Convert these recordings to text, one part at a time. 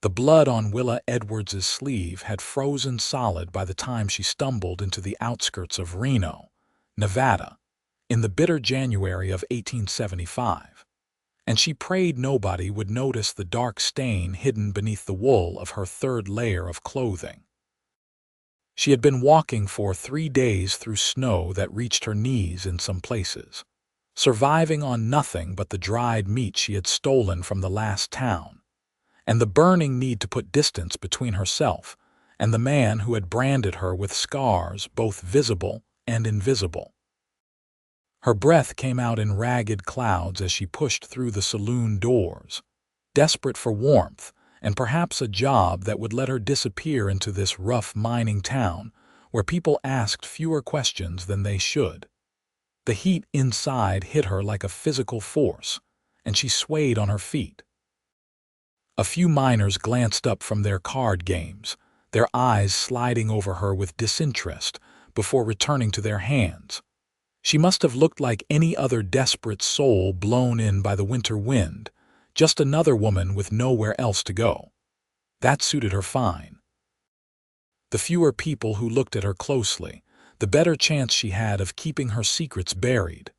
The blood on Willa Edwards's sleeve had frozen solid by the time she stumbled into the outskirts of Reno, Nevada, in the bitter January of 1875, and she prayed nobody would notice the dark stain hidden beneath the wool of her third layer of clothing. She had been walking for 3 days through snow that reached her knees in some places, surviving on nothing but the dried meat she had stolen from the last town, and the burning need to put distance between herself and the man who had branded her with scars both visible and invisible. Her breath came out in ragged clouds as she pushed through the saloon doors, desperate for warmth and perhaps a job that would let her disappear into this rough mining town where people asked fewer questions than they should. The heat inside hit her like a physical force, and she swayed on her feet. A few miners glanced up from their card games, their eyes sliding over her with disinterest before returning to their hands. She must have looked like any other desperate soul blown in by the winter wind, just another woman with nowhere else to go. That suited her fine. The fewer people who looked at her closely, the better chance she had of keeping her secrets buried.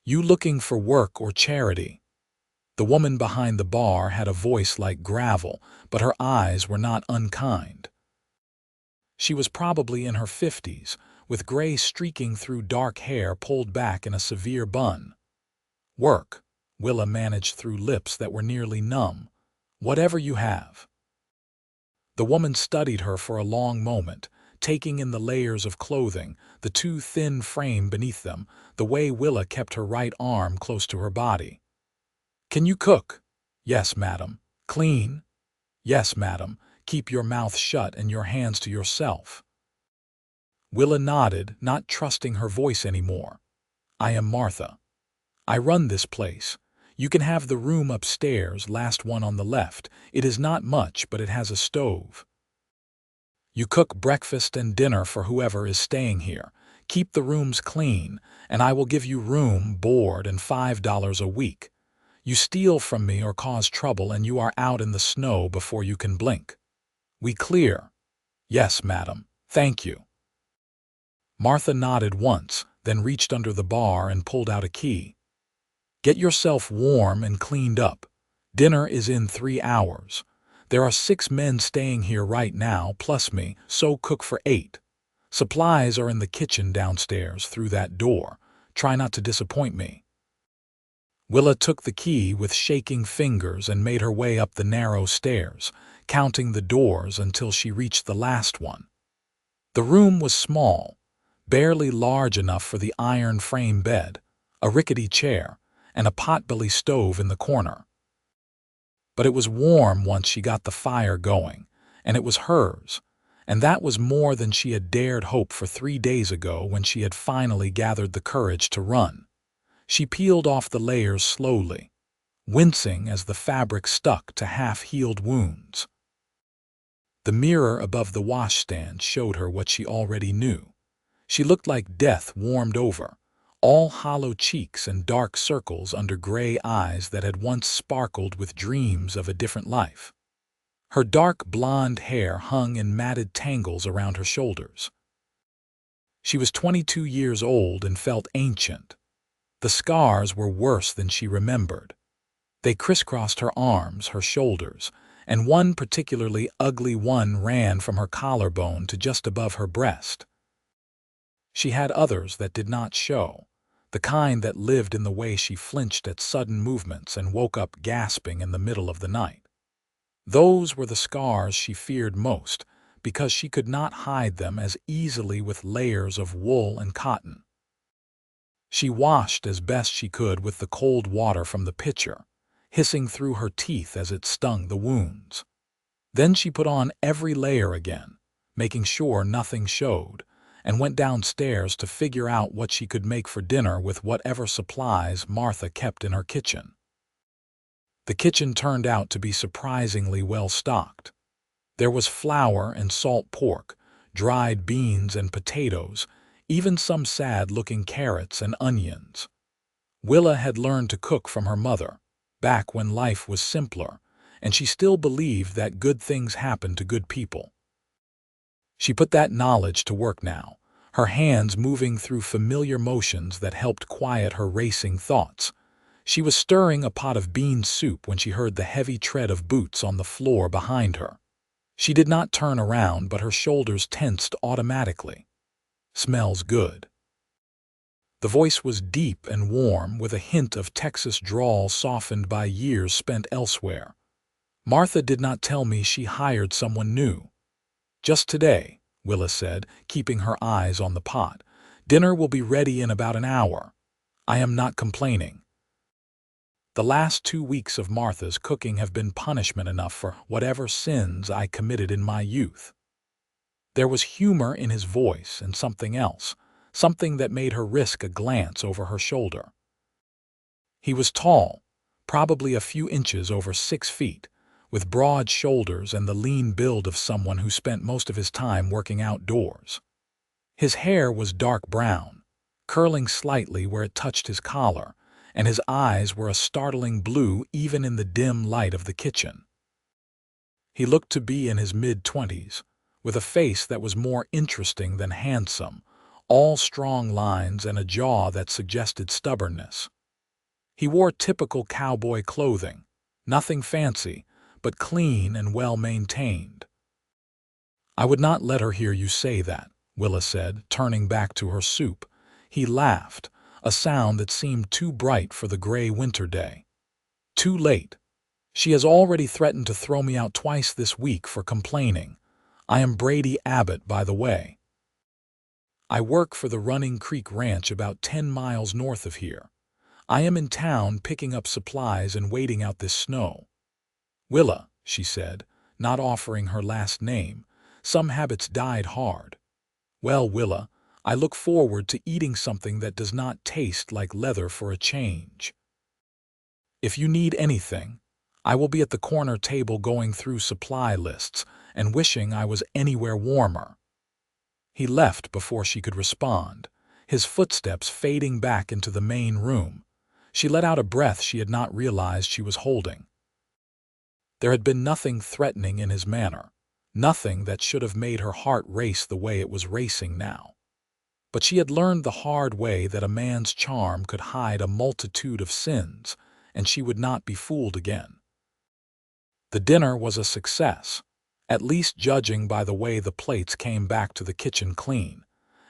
"You looking for work or charity?" The woman behind the bar had a voice like gravel, but her eyes were not unkind. She was probably in her 50s, with gray streaking through dark hair pulled back in a severe bun. "Work," Willa managed through lips that were nearly numb. "Whatever you have." The woman studied her for a long moment, taking in the layers of clothing, the too thin frame beneath them, the way Willa kept her right arm close to her body. "Can you cook?" "Yes, madam." "Clean?" "Yes, madam. Keep your mouth shut and your hands to yourself." Willa nodded, not trusting her voice anymore. "I am Martha. I run this place. You can have the room upstairs, last one on the left. It is not much, but it has a stove. You cook breakfast and dinner for whoever is staying here. Keep the rooms clean, and I will give you room, board, and $5 a week. You steal from me or cause trouble, and you are out in the snow before you can blink. We clear?" "Yes, madam. Thank you." Martha nodded once, then reached under the bar and pulled out a key. "Get yourself warm and cleaned up. Dinner is in 3 hours. There are 6 men staying here right now, plus me, so cook for 8. Supplies are in the kitchen downstairs through that door. Try not to disappoint me." Willa took the key with shaking fingers and made her way up the narrow stairs, counting the doors until she reached the last one. The room was small, barely large enough for the iron frame bed, a rickety chair, and a potbelly stove in the corner. But it was warm once she got the fire going, and it was hers, and that was more than she had dared hope for 3 days ago when she had finally gathered the courage to run. She peeled off the layers slowly, wincing as the fabric stuck to half-healed wounds. The mirror above the washstand showed her what she already knew. She looked like death warmed over, all hollow cheeks and dark circles under gray eyes that had once sparkled with dreams of a different life. Her dark blonde hair hung in matted tangles around her shoulders. She was 22 years old and felt ancient. The scars were worse than she remembered. They crisscrossed her arms, her shoulders, and one particularly ugly one ran from her collarbone to just above her breast. She had others that did not show, the kind that lived in the way she flinched at sudden movements and woke up gasping in the middle of the night. Those were the scars she feared most, because she could not hide them as easily with layers of wool and cotton. She washed as best she could with the cold water from the pitcher, hissing through her teeth as it stung the wounds. Then she put on every layer again, making sure nothing showed, and went downstairs to figure out what she could make for dinner with whatever supplies Martha kept in her kitchen. The kitchen turned out to be surprisingly well stocked. There was flour and salt pork, dried beans and potatoes, even some sad-looking carrots and onions. Willa had learned to cook from her mother, back when life was simpler, and she still believed that good things happen to good people. She put that knowledge to work now, her hands moving through familiar motions that helped quiet her racing thoughts. She was stirring a pot of bean soup when she heard the heavy tread of boots on the floor behind her. She did not turn around, but her shoulders tensed automatically. "Smells good." The voice was deep and warm, with a hint of Texas drawl softened by years spent elsewhere. "Martha did not tell me she hired someone new." "Just today," Willa said, keeping her eyes on the pot. "Dinner will be ready in about an hour. I am not complaining. The last 2 weeks of Martha's cooking have been punishment enough for whatever sins I committed in my youth." There was humor in his voice and something else, something that made her risk a glance over her shoulder. He was tall, probably a few inches over 6 feet, with broad shoulders and the lean build of someone who spent most of his time working outdoors. His hair was dark brown, curling slightly where it touched his collar, and his eyes were a startling blue even in the dim light of the kitchen. He looked to be in his mid-20s, with a face that was more interesting than handsome, all strong lines and a jaw that suggested stubbornness. He wore typical cowboy clothing, nothing fancy, but clean and well-maintained. "I would not let her hear you say that," Willa said, turning back to her soup. He laughed, a sound that seemed too bright for the gray winter day. "Too late. She has already threatened to throw me out twice this week for complaining. I am Brady Abbott, by the way. I work for the Running Creek Ranch about 10 miles north of here. I am in town picking up supplies and waiting out this snow." "Willa," she said, not offering her last name. Some habits died hard. "Well, Willa, I look forward to eating something that does not taste like leather for a change. If you need anything, I will be at the corner table going through supply lists and wishing I was anywhere warmer." He left before she could respond, his footsteps fading back into the main room. She let out a breath she had not realized she was holding. There had been nothing threatening in his manner, nothing that should have made her heart race the way it was racing now. But she had learned the hard way that a man's charm could hide a multitude of sins, and she would not be fooled again. The dinner was a success, at least judging by the way the plates came back to the kitchen clean,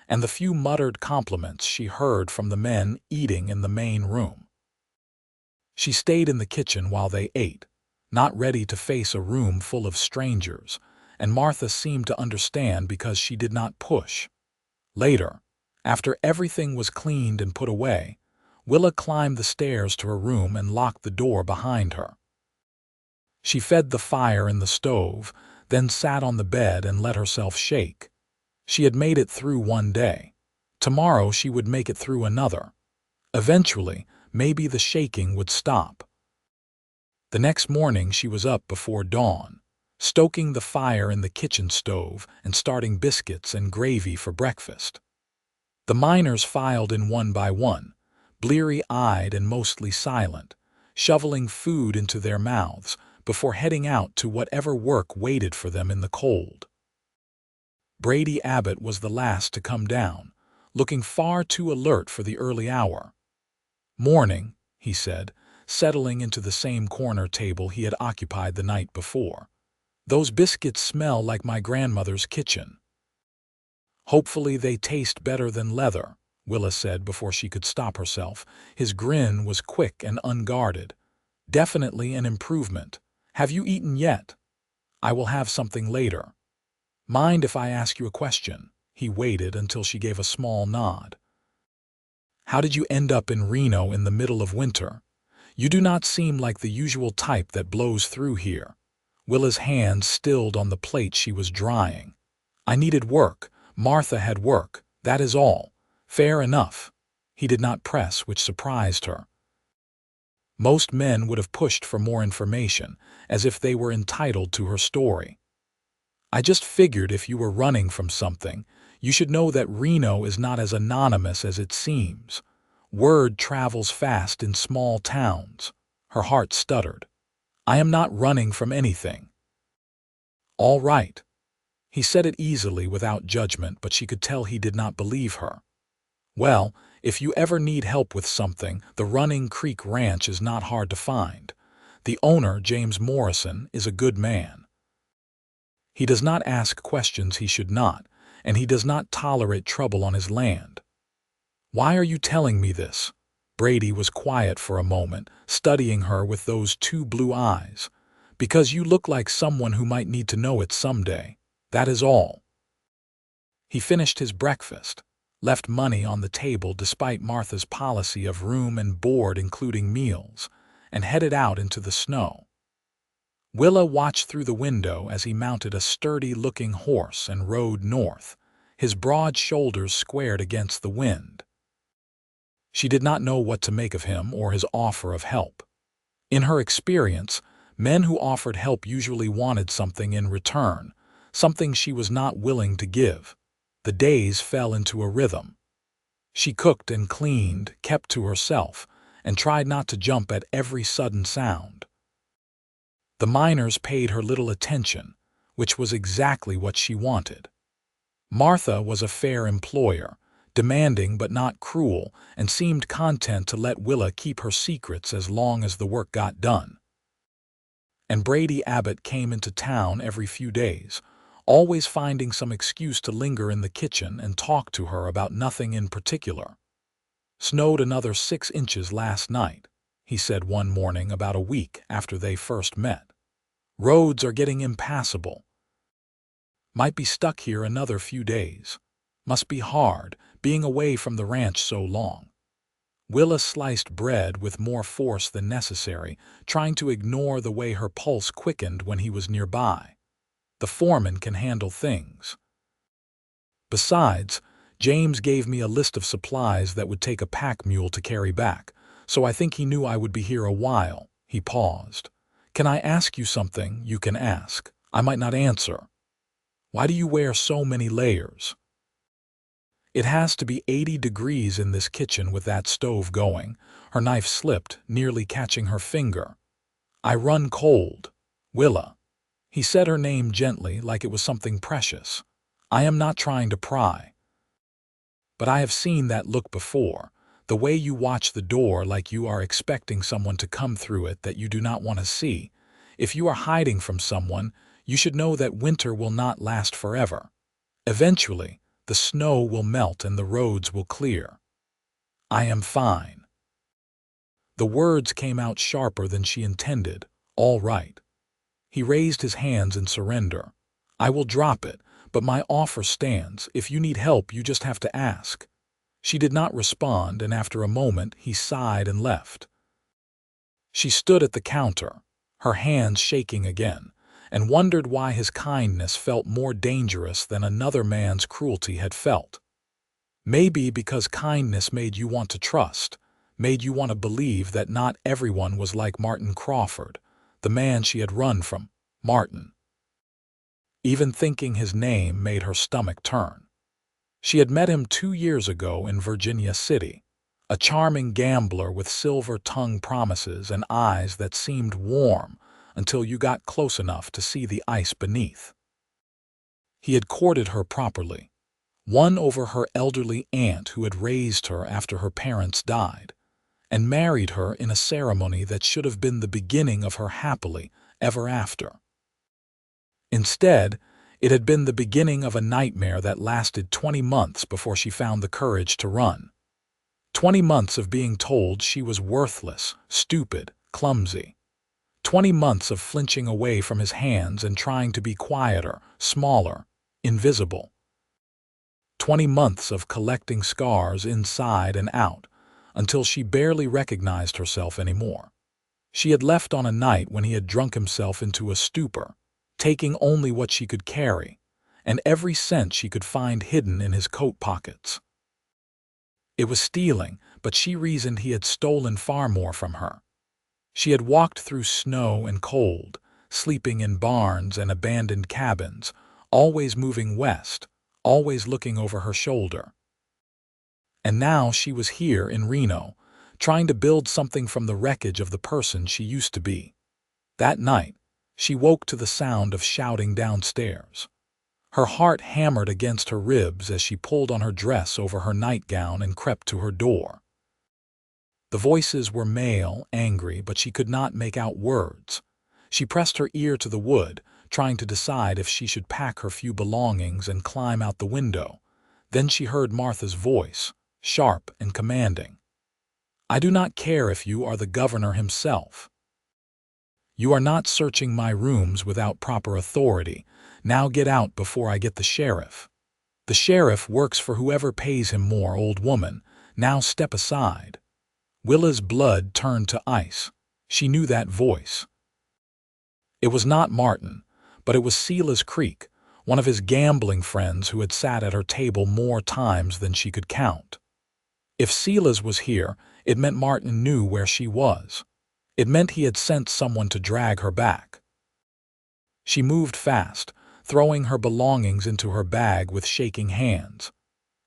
and the few muttered compliments she heard from the men eating in the main room. She stayed in the kitchen while they ate, not ready to face a room full of strangers, and Martha seemed to understand because she did not push. Later, after everything was cleaned and put away, Willa climbed the stairs to her room and locked the door behind her. She fed the fire in the stove, then sat on the bed and let herself shake. She had made it through one day. Tomorrow she would make it through another. Eventually, maybe the shaking would stop. The next morning she was up before dawn, stoking the fire in the kitchen stove and starting biscuits and gravy for breakfast. The miners filed in one by one, bleary-eyed and mostly silent, shoveling food into their mouths before heading out to whatever work waited for them in the cold. Brady Abbott was the last to come down, looking far too alert for the early hour. "Morning," he said, settling into the same corner table he had occupied the night before. "Those biscuits smell like my grandmother's kitchen." "Hopefully they taste better than leather," Willa said before she could stop herself. His grin was quick and unguarded. "Definitely an improvement. Have you eaten yet?" "I will have something later." "Mind if I ask you a question?" He waited until she gave a small nod. "How did you end up in Reno in the middle of winter? You do not seem like the usual type that blows through here." Willa's hand stilled on the plate she was drying. "I needed work. Martha had work. That is all. Fair enough." He did not press, which surprised her. Most men would have pushed for more information, as if they were entitled to her story. "I just figured if you were running from something, you should know that Reno is not as anonymous as it seems. Word travels fast in small towns." Her heart stuttered. I am not running from anything. All right. He said it easily without judgment, but she could tell he did not believe her. Well, if you ever need help with something, the Running Creek Ranch is not hard to find. The owner, James Morrison, is a good man. He does not ask questions he should not, and he does not tolerate trouble on his land. Why are you telling me this? Brady was quiet for a moment, studying her with those two blue eyes. Because you look like someone who might need to know it someday. That is all. He finished his breakfast, left money on the table despite Martha's policy of room and board including meals, and headed out into the snow. Willa watched through the window as he mounted a sturdy-looking horse and rode north, his broad shoulders squared against the wind. She did not know what to make of him or his offer of help. In her experience, men who offered help usually wanted something in return, something she was not willing to give. The days fell into a rhythm. She cooked and cleaned, kept to herself, and tried not to jump at every sudden sound. The miners paid her little attention, which was exactly what she wanted. Martha was a fair employer, demanding but not cruel, and seemed content to let Willa keep her secrets as long as the work got done. And Brady Abbott came into town every few days, always finding some excuse to linger in the kitchen and talk to her about nothing in particular. "Snowed another 6 inches last night," he said one morning about a week after they first met. "Roads are getting impassable. Might be stuck here another few days. Must be hard, being away from the ranch so long." Willa sliced bread with more force than necessary, trying to ignore the way her pulse quickened when he was nearby. The foreman can handle things. Besides, James gave me a list of supplies that would take a pack mule to carry back, so I think he knew I would be here a while. He paused. "Can I ask you something you can ask? I might not answer. Why do you wear so many layers?" "It has to be 80 degrees in this kitchen with that stove going." Her knife slipped, nearly catching her finger. "I run cold. Willa." He said her name gently, like it was something precious. "I am not trying to pry. But I have seen that look before, the way you watch the door like you are expecting someone to come through it that you do not want to see. If you are hiding from someone, you should know that winter will not last forever. Eventually, the snow will melt and the roads will clear. I am fine." The words came out sharper than she intended. "All right." He raised his hands in surrender. "I will drop it, but my offer stands. If you need help, you just have to ask." She did not respond, and after a moment, he sighed and left. She stood at the counter, her hands shaking again, and wondered why his kindness felt more dangerous than another man's cruelty had felt. Maybe because kindness made you want to trust, made you want to believe that not everyone was like Martin Crawford, the man she had run from. Martin. Even thinking his name made her stomach turn. She had met him 2 years ago in Virginia City, a charming gambler with silver-tongued promises and eyes that seemed warm until you got close enough to see the ice beneath. He had courted her properly, won over her elderly aunt who had raised her after her parents died, and married her in a ceremony that should have been the beginning of her happily ever after. Instead, it had been the beginning of a nightmare that lasted 20 months before she found the courage to run. 20 months of being told she was worthless, stupid, clumsy. 20 months of flinching away from his hands and trying to be quieter, smaller, invisible. 20 months of collecting scars inside and out, until she barely recognized herself anymore. She had left on a night when he had drunk himself into a stupor, taking only what she could carry, and every cent she could find hidden in his coat pockets. It was stealing, but she reasoned he had stolen far more from her. She had walked through snow and cold, sleeping in barns and abandoned cabins, always moving west, always looking over her shoulder. And now she was here in Reno, trying to build something from the wreckage of the person she used to be. That night, she woke to the sound of shouting downstairs. Her heart hammered against her ribs as she pulled on her dress over her nightgown and crept to her door. The voices were male, angry, but she could not make out words. She pressed her ear to the wood, trying to decide if she should pack her few belongings and climb out the window. Then she heard Martha's voice, sharp and commanding. "I do not care if you are the governor himself. You are not searching my rooms without proper authority. Now get out before I get the sheriff. The sheriff works for whoever pays him more, old woman. Now step aside." Willa's blood turned to ice. She knew that voice. It was not Martin, but it was Silas Creek, one of his gambling friends who had sat at her table more times than she could count. If Silas was here, it meant Martin knew where she was. It meant he had sent someone to drag her back. She moved fast, throwing her belongings into her bag with shaking hands.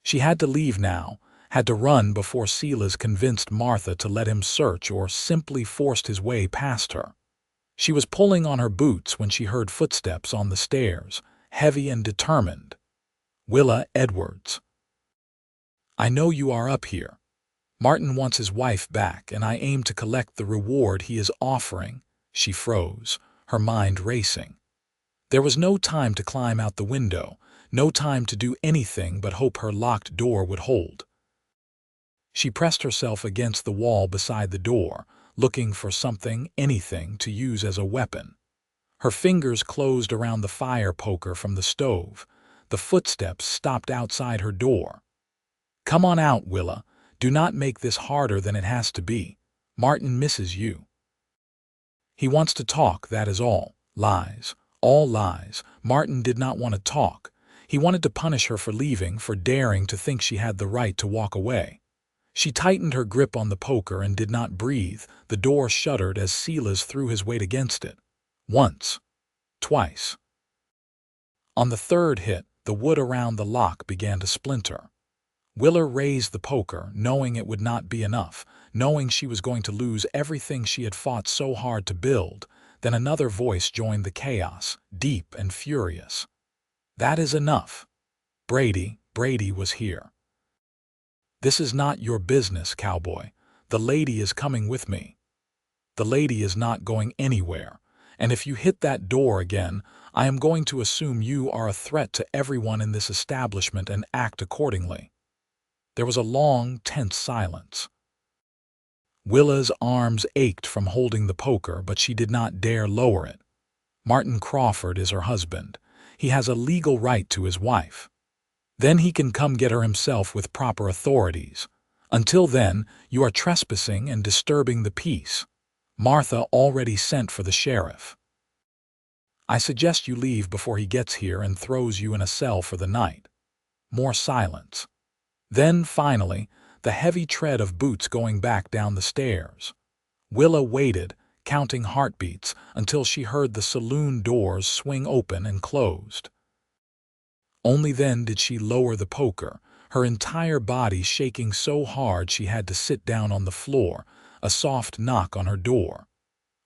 She had to leave now, had to run before Silas convinced Martha to let him search or simply forced his way past her. She was pulling on her boots when she heard footsteps on the stairs, heavy and determined. Willa Edwards. "I know you are up here. Martin wants his wife back, and I aim to collect the reward he is offering." She froze, her mind racing. There was no time to climb out the window, no time to do anything but hope her locked door would hold. She pressed herself against the wall beside the door, looking for something, anything, to use as a weapon. Her fingers closed around the fire poker from the stove. The footsteps stopped outside her door. "Come on out, Willa. Do not make this harder than it has to be. Martin misses you. He wants to talk, that is all. Lies. All lies. Martin did not want to talk. He wanted to punish her for leaving, for daring to think she had the right to walk away." She tightened her grip on the poker and did not breathe. The door shuddered as Silas threw his weight against it. Once. Twice. On the third hit, the wood around the lock began to splinter. Willa raised the poker, knowing it would not be enough, knowing she was going to lose everything she had fought so hard to build. Then another voice joined the chaos, deep and furious. "That is enough. Brady was here. This is not your business, Cowboy. The lady is coming with me. The lady is not going anywhere. And if you hit that door again, I am going to assume you are a threat to everyone in this establishment and act accordingly." There was a long, tense silence. Willa's arms ached from holding the poker, but she did not dare lower it. Martin Crawford is her husband. He has a legal right to his wife. Then he can come get her himself with proper authorities. Until then, you are trespassing and disturbing the peace. Martha already sent for the sheriff. I suggest you leave before he gets here and throws you in a cell for the night. More silence. Then, finally, the heavy tread of boots going back down the stairs. Willa waited, counting heartbeats, until she heard the saloon doors swing open and closed. Only then did she lower the poker, her entire body shaking so hard she had to sit down on the floor. A soft knock on her door.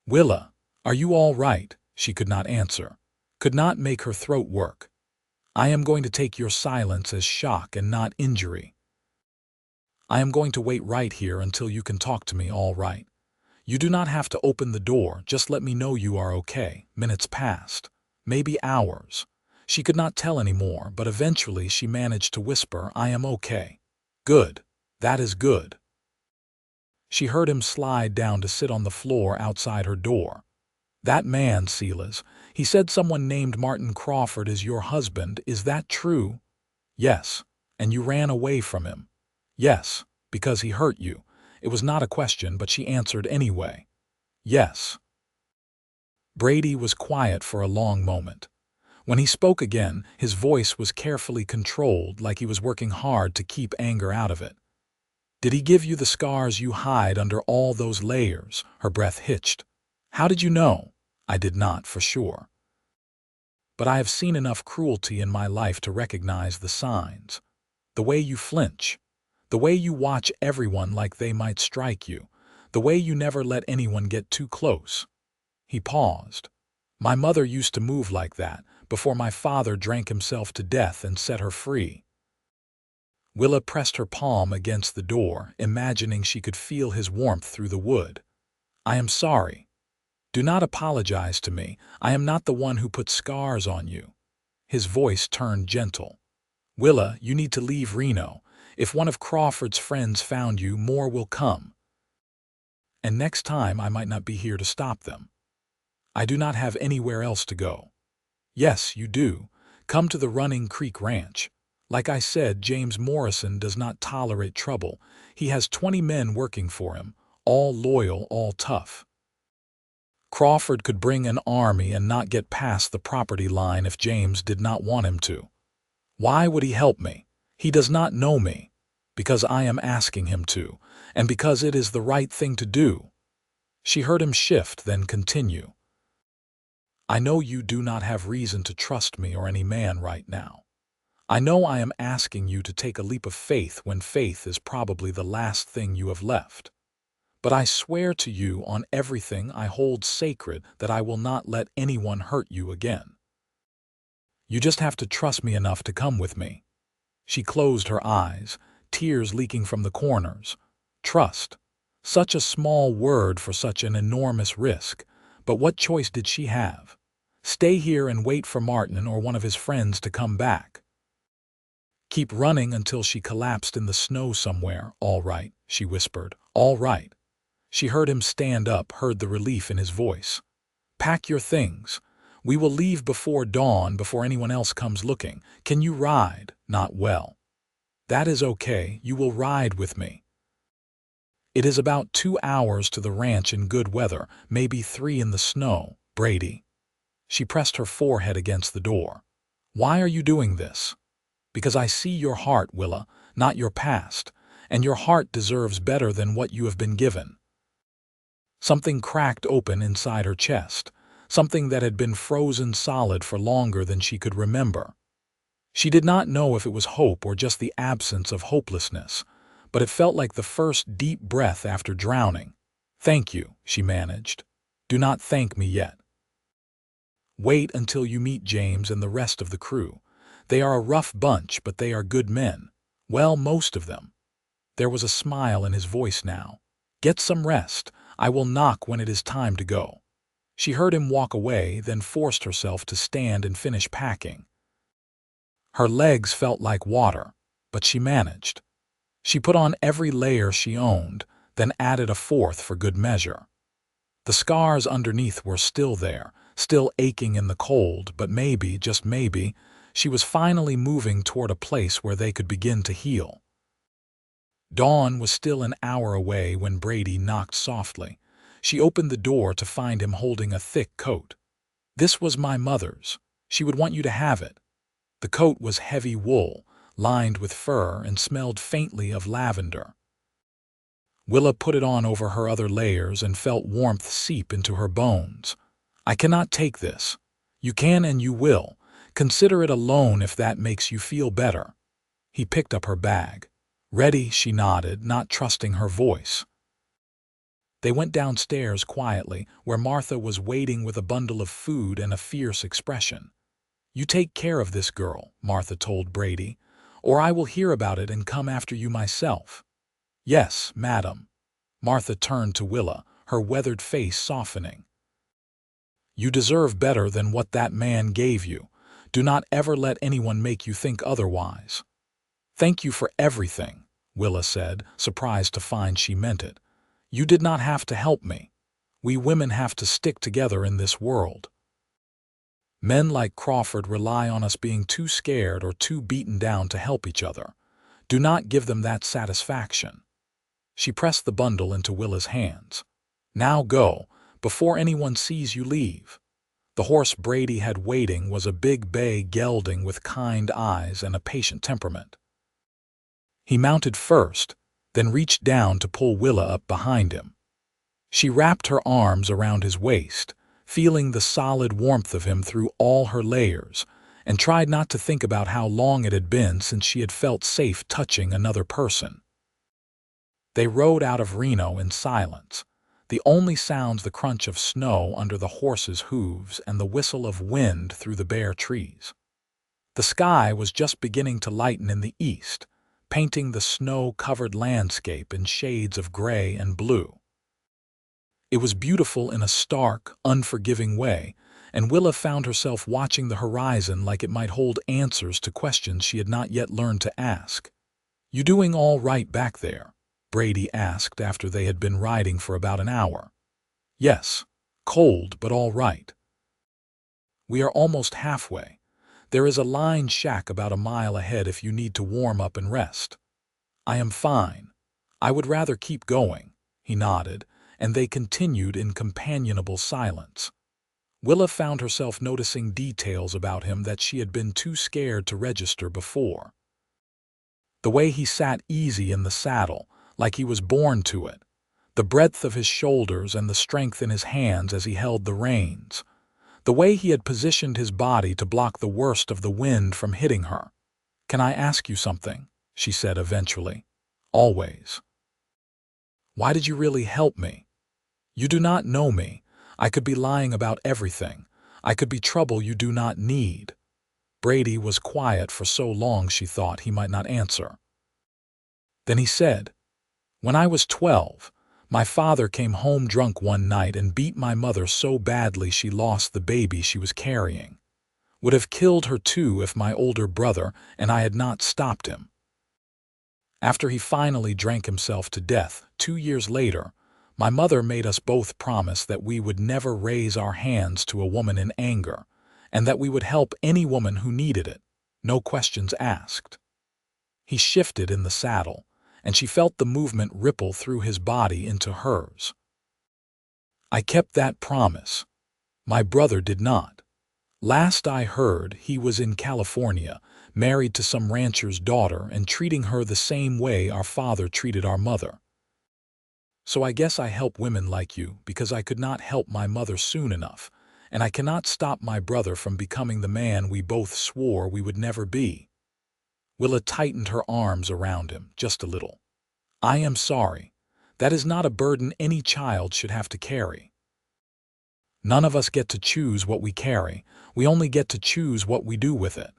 "Willa, are you all right?" She could not answer, could not make her throat work. "I am going to take your silence as shock and not injury. I am going to wait right here until you can talk to me, all right? You do not have to open the door, just let me know you are okay." Minutes passed, maybe hours. She could not tell anymore, but eventually she managed to whisper, "I am okay." "Good. That is good." She heard him slide down to sit on the floor outside her door. "That man, Silas, he said someone named Martin Crawford is your husband. Is that true?" "Yes." "And you ran away from him?" "Yes, because he hurt you." It was not a question, but she answered anyway. "Yes." Brady was quiet for a long moment. When he spoke again, his voice was carefully controlled, like he was working hard to keep anger out of it. "Did he give you the scars you hide under all those layers?" Her breath hitched. "How did you know?" "I did not, for sure. But I have seen enough cruelty in my life to recognize the signs. The way you flinch. The way you watch everyone like they might strike you. The way you never let anyone get too close." He paused. My mother used to move like that before my father drank himself to death and set her free. Willa pressed her palm against the door, imagining she could feel his warmth through the wood. I am sorry. Do not apologize to me. I am not the one who put scars on you. His voice turned gentle. Willa, you need to leave Reno. If one of Crawford's friends found you, more will come. And next time I might not be here to stop them. I do not have anywhere else to go. Yes, you do. Come to the Running Creek Ranch. Like I said, James Morrison does not tolerate trouble. He has 20 men working for him, all loyal, all tough. Crawford could bring an army and not get past the property line if James did not want him to. Why would he help me? He does not know me. Because I am asking him to, and because it is the right thing to do. She heard him shift, then continue. I know you do not have reason to trust me or any man right now. I know I am asking you to take a leap of faith when faith is probably the last thing you have left. But I swear to you on everything I hold sacred that I will not let anyone hurt you again. You just have to trust me enough to come with me. She closed her eyes, tears leaking from the corners. Trust. Such a small word for such an enormous risk. But what choice did she have? Stay here and wait for Martin or one of his friends to come back. Keep running until she collapsed in the snow somewhere. All right, she whispered. All right. She heard him stand up, heard the relief in his voice. Pack your things. We will leave before dawn, before anyone else comes looking. Can you ride? Not well. That is okay. You will ride with me. It is about 2 hours to the ranch in good weather, maybe 3 in the snow, Brady. She pressed her forehead against the door. Why are you doing this? Because I see your heart, Willa, not your past, and your heart deserves better than what you have been given. Something cracked open inside her chest, something that had been frozen solid for longer than she could remember. She did not know if it was hope or just the absence of hopelessness, but it felt like the first deep breath after drowning. Thank you, she managed. Do not thank me yet. Wait until you meet James and the rest of the crew. They are a rough bunch, but they are good men. Well, most of them. There was a smile in his voice now. Get some rest. I will knock when it is time to go. She heard him walk away, then forced herself to stand and finish packing. Her legs felt like water, but she managed. She put on every layer she owned, then added a fourth for good measure. The scars underneath were still there, still aching in the cold, but maybe, just maybe, she was finally moving toward a place where they could begin to heal. Dawn was still an hour away when Brady knocked softly. She opened the door to find him holding a thick coat. This was my mother's. She would want you to have it. The coat was heavy wool, lined with fur, and smelled faintly of lavender. Willa put it on over her other layers and felt warmth seep into her bones. I cannot take this. You can and you will. Consider it a loan if that makes you feel better. He picked up her bag. Ready, she nodded, not trusting her voice. They went downstairs quietly, where Martha was waiting with a bundle of food and a fierce expression. You take care of this girl, Martha told Brady, or I will hear about it and come after you myself. Yes, madam. Martha turned to Willa, her weathered face softening. You deserve better than what that man gave you. Do not ever let anyone make you think otherwise. Thank you for everything, Willa said, surprised to find she meant it. You did not have to help me. We women have to stick together in this world. Men like Crawford rely on us being too scared or too beaten down to help each other. Do not give them that satisfaction. She pressed the bundle into Willa's hands. Now go, before anyone sees you leave. The horse Brady had waiting was a big bay gelding with kind eyes and a patient temperament. He mounted first, then reached down to pull Willa up behind him. She wrapped her arms around his waist, feeling the solid warmth of him through all her layers, and tried not to think about how long it had been since she had felt safe touching another person. They rode out of Reno in silence. The only sounds the crunch of snow under the horses' hooves and the whistle of wind through the bare trees. The sky was just beginning to lighten in the east, painting the snow-covered landscape in shades of gray and blue. It was beautiful in a stark, unforgiving way, and Willa found herself watching the horizon like it might hold answers to questions she had not yet learned to ask. "You doing all right back there?" Brady asked after they had been riding for about an hour. "Yes, cold, but all right. We are almost halfway. There is a line shack about a mile ahead if you need to warm up and rest." "I am fine. I would rather keep going," he nodded, and they continued in companionable silence. Willa found herself noticing details about him that she had been too scared to register before. The way he sat easy in the saddle, like he was born to it. The breadth of his shoulders and the strength in his hands as he held the reins. The way he had positioned his body to block the worst of the wind from hitting her. "Can I ask you something?" she said eventually. "Always." "Why did you really help me? You do not know me. I could be lying about everything. I could be trouble you do not need." Brady was quiet for so long she thought he might not answer. Then he said, "When I was 12, my father came home drunk one night and beat my mother so badly she lost the baby she was carrying. Would have killed her too if my older brother and I had not stopped him. After he finally drank himself to death, 2 years later, my mother made us both promise that we would never raise our hands to a woman in anger, and that we would help any woman who needed it, no questions asked." He shifted in the saddle, and she felt the movement ripple through his body into hers. "I kept that promise. My brother did not. Last I heard, he was in California, married to some rancher's daughter and treating her the same way our father treated our mother. So I guess I help women like you because I could not help my mother soon enough, and I cannot stop my brother from becoming the man we both swore we would never be." Willa tightened her arms around him just a little. "I am sorry. That is not a burden any child should have to carry. None of us get to choose what we carry. We only get to choose what we do with it."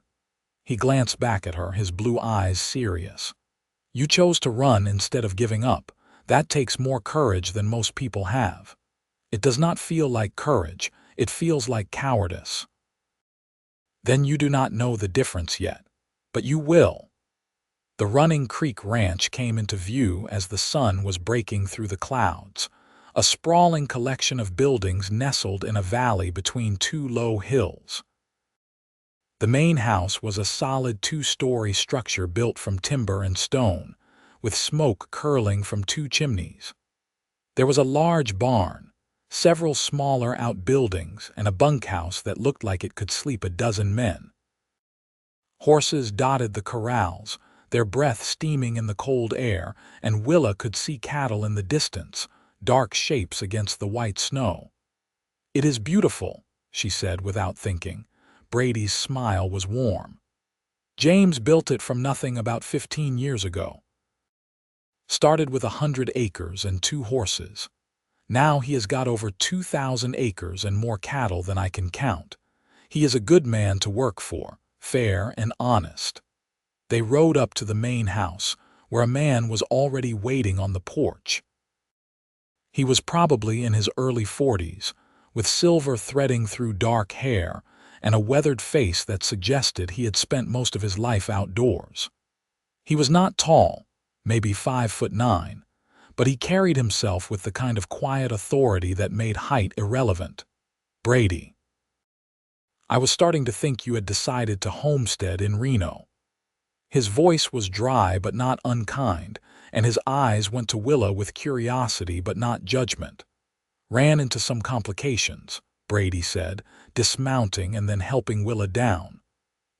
He glanced back at her, his blue eyes serious. "You chose to run instead of giving up. That takes more courage than most people have. It does not feel like courage. It feels like cowardice." "Then you do not know the difference yet. But you will." The Running Creek Ranch came into view as the sun was breaking through the clouds, a sprawling collection of buildings nestled in a valley between two low hills. The main house was a solid 2-story structure built from timber and stone, with smoke curling from 2 chimneys. There was a large barn, several smaller outbuildings, and a bunkhouse that looked like it could sleep a dozen men. Horses dotted the corrals, their breath steaming in the cold air, and Willa could see cattle in the distance, dark shapes against the white snow. "It is beautiful," she said without thinking. Brady's smile was warm. "James built it from nothing about 15 years ago. Started with 100 acres and 2 horses. Now he has got over 2,000 acres and more cattle than I can count. He is a good man to work for, fair and honest." They rode up to the main house, where a man was already waiting on the porch. He was probably in his early 40s, with silver threading through dark hair and a weathered face that suggested he had spent most of his life outdoors. He was not tall, maybe 5'9", but he carried himself with the kind of quiet authority that made height irrelevant. "Brady, I was starting to think you had decided to homestead in Reno." His voice was dry but not unkind, and his eyes went to Willa with curiosity but not judgment. "Ran into some complications," Brady said, dismounting and then helping Willa down.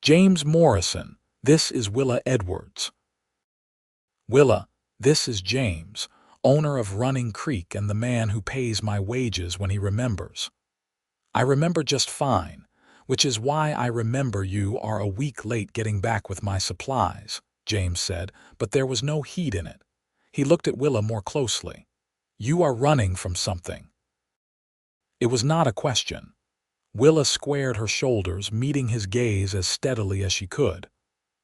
"James Morrison, this is Willa Edwards." "Willa, this is James, owner of Running Creek and the man who pays my wages when he remembers." "I remember just fine, which is why I remember you are a week late getting back with my supplies," James said, but there was no heat in it. He looked at Willa more closely. You are running from something. It was not a question. Willa squared her shoulders, meeting his gaze as steadily as she could.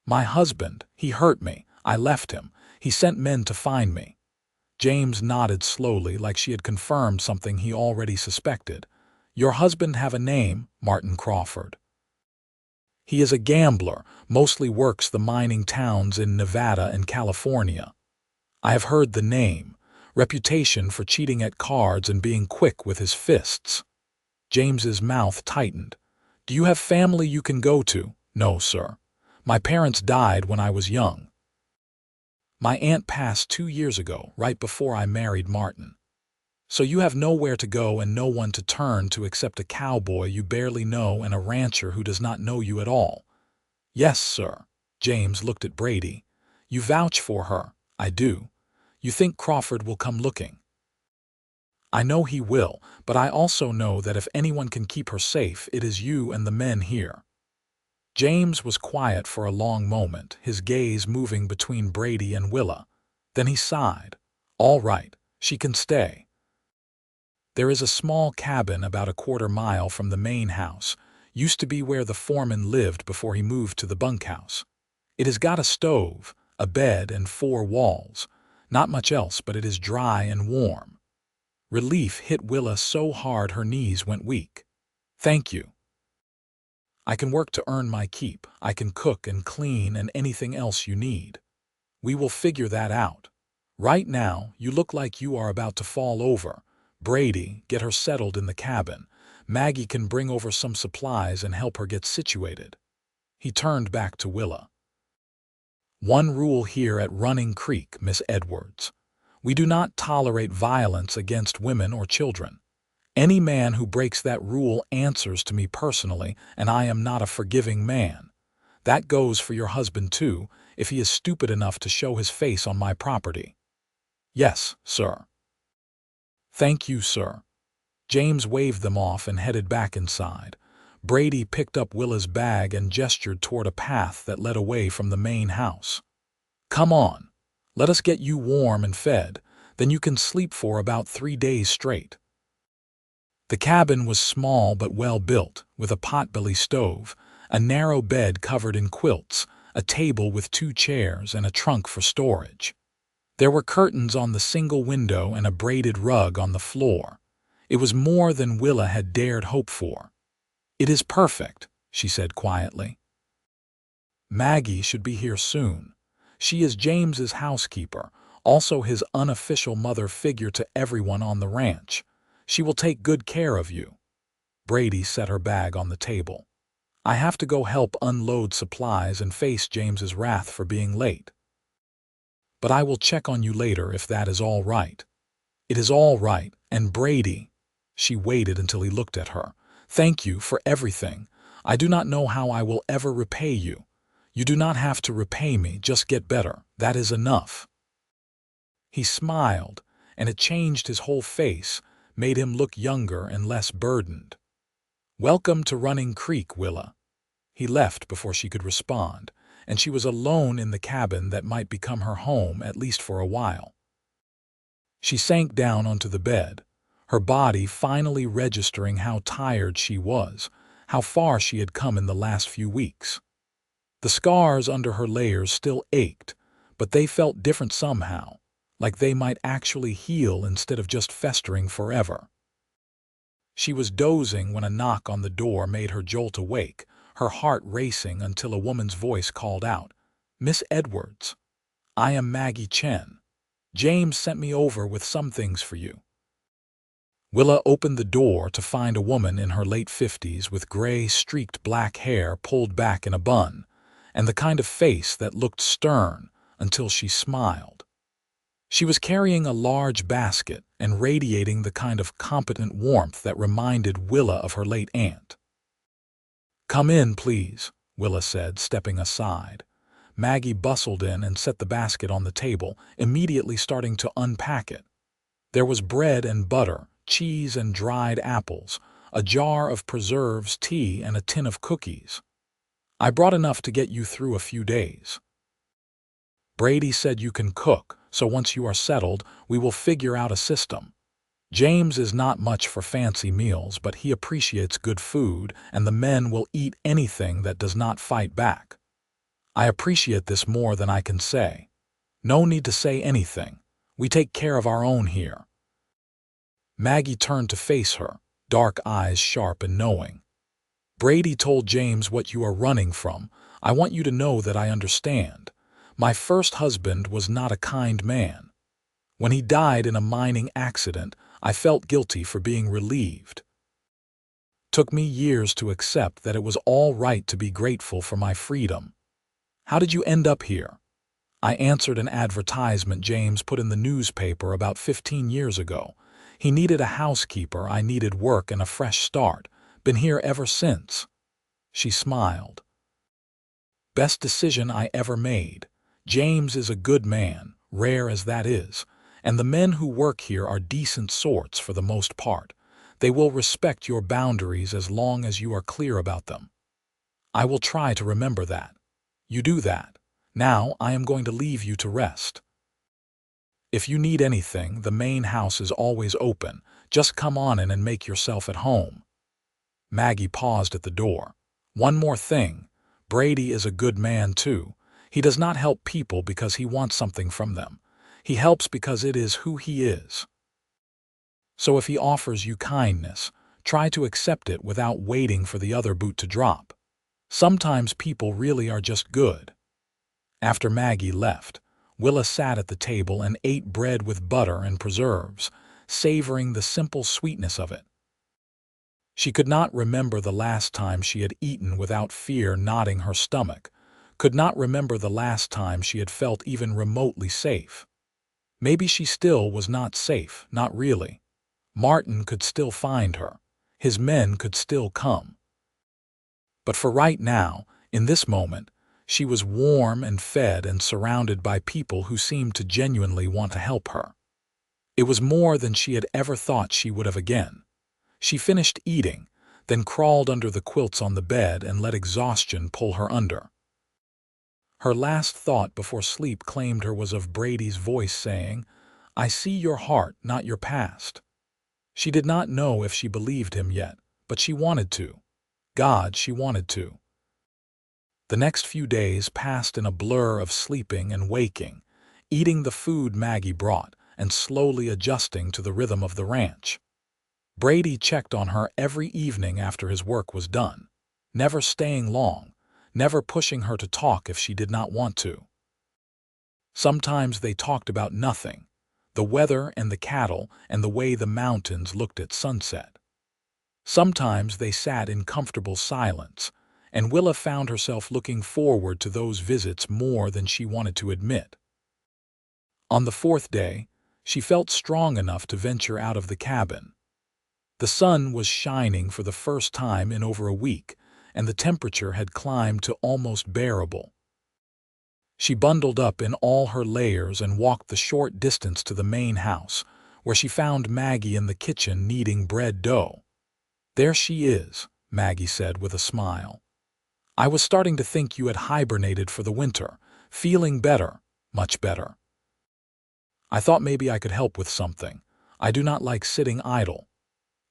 My husband, he hurt me. I left him. He sent men to find me. James nodded slowly, like she had confirmed something he already suspected. Your husband have a name, Martin Crawford. He is a gambler, mostly works the mining towns in Nevada and California. I have heard the name. Reputation for cheating at cards and being quick with his fists. James's mouth tightened. Do you have family you can go to? No, sir. My parents died when I was young. My aunt passed 2 years ago, right before I married Martin. So you have nowhere to go and no one to turn to except a cowboy you barely know and a rancher who does not know you at all. Yes, sir. James looked at Brady. You vouch for her. I do. You think Crawford will come looking? I know he will, but I also know that if anyone can keep her safe, it is you and the men here. James was quiet for a long moment, his gaze moving between Brady and Willa. Then he sighed. All right, she can stay. There is a small cabin about a quarter-mile from the main house, used to be where the foreman lived before he moved to the bunkhouse. It has got a stove, a bed, and 4 walls. Not much else, but it is dry and warm. Relief hit Willa so hard her knees went weak. Thank you. I can work to earn my keep. I can cook and clean and anything else you need. We will figure that out. Right now, you look like you are about to fall over. Brady, get her settled in the cabin. Maggie can bring over some supplies and help her get situated. He turned back to Willa. One rule here at Running Creek, Miss Edwards. We do not tolerate violence against women or children. Any man who breaks that rule answers to me personally, and I am not a forgiving man. That goes for your husband too, if he is stupid enough to show his face on my property. Yes, sir. Thank you, sir. James waved them off and headed back inside. Brady picked up Willa's bag and gestured toward a path that led away from the main house. Come on. Let us get you warm and fed, then you can sleep for about 3 days straight. The cabin was small but well built, with a potbelly stove, a narrow bed covered in quilts, a table with 2 chairs, and a trunk for storage. There were curtains on the single window and a braided rug on the floor. It was more than Willa had dared hope for. It is perfect, she said quietly. Maggie should be here soon. She is James's housekeeper, also his unofficial mother figure to everyone on the ranch. She will take good care of you. Brady set her bag on the table. I have to go help unload supplies and face James's wrath for being late. But I will check on you later if that is all right. It is all right, and Brady. She waited until he looked at her. Thank you for everything. I do not know how I will ever repay you. You do not have to repay me, just get better. That is enough. He smiled, and it changed his whole face, made him look younger and less burdened. Welcome to Running Creek, Willa. He left before she could respond, and she was alone in the cabin that might become her home at least for a while. She sank down onto the bed, her body finally registering how tired she was, how far she had come in the last few weeks. The scars under her layers still ached, but they felt different somehow, like they might actually heal instead of just festering forever. She was dozing when a knock on the door made her jolt awake, her heart racing until a woman's voice called out, Miss Edwards. I am Maggie Chen. James sent me over with some things for you. Willa opened the door to find a woman in her late 50s with gray, streaked black hair pulled back in a bun, and the kind of face that looked stern until she smiled. She was carrying a large basket and radiating the kind of competent warmth that reminded Willa of her late aunt. Come in, please, Willa said, stepping aside. Maggie bustled in and set the basket on the table, immediately starting to unpack it. There was bread and butter, cheese and dried apples, a jar of preserves, tea, and a tin of cookies. I brought enough to get you through a few days. Brady said you can cook, so once you are settled, we will figure out a system. James is not much for fancy meals, but he appreciates good food, and the men will eat anything that does not fight back. I appreciate this more than I can say. No need to say anything. We take care of our own here." Maggie turned to face her, dark eyes sharp and knowing. "Brady told James what you are running from. I want you to know that I understand. My first husband was not a kind man. When he died in a mining accident, I felt guilty for being relieved. Took me years to accept that it was all right to be grateful for my freedom. How did you end up here?" I answered an advertisement James put in the newspaper about 15 years ago. He needed a housekeeper, I needed work and a fresh start. Been here ever since. She smiled. "Best decision I ever made. James is a good man, rare as that is, and the men who work here are decent sorts for the most part. They will respect your boundaries as long as you are clear about them. I will try to remember that. You do that. Now I am going to leave you to rest. If you need anything, the main house is always open. Just come on in and make yourself at home." Maggie paused at the door. "One more thing. Brady is a good man too. He does not help people because he wants something from them. He helps because it is who he is. So if he offers you kindness, try to accept it without waiting for the other boot to drop. Sometimes people really are just good." After Maggie left, Willa sat at the table and ate bread with butter and preserves, savoring the simple sweetness of it. She could not remember the last time she had eaten without fear knotting her stomach, could not remember the last time she had felt even remotely safe. Maybe she still was not safe, not really. Martin could still find her. His men could still come. But for right now, in this moment, she was warm and fed and surrounded by people who seemed to genuinely want to help her. It was more than she had ever thought she would have again. She finished eating, then crawled under the quilts on the bed and let exhaustion pull her under. Her last thought before sleep claimed her was of Brady's voice saying, "I see your heart, not your past." She did not know if she believed him yet, but she wanted to. God, she wanted to. The next few days passed in a blur of sleeping and waking, eating the food Maggie brought, and slowly adjusting to the rhythm of the ranch. Brady checked on her every evening after his work was done, never staying long, never pushing her to talk if she did not want to. Sometimes they talked about nothing, the weather and the cattle and the way the mountains looked at sunset. Sometimes they sat in comfortable silence, and Willa found herself looking forward to those visits more than she wanted to admit. On the fourth day, she felt strong enough to venture out of the cabin. The sun was shining for the first time in over a week, and the temperature had climbed to almost bearable. She bundled up in all her layers and walked the short distance to the main house, where she found Maggie in the kitchen kneading bread dough. "There she is," Maggie said with a smile. "I was starting to think you had hibernated for the winter, feeling better, much better. I thought maybe I could help with something. I do not like sitting idle.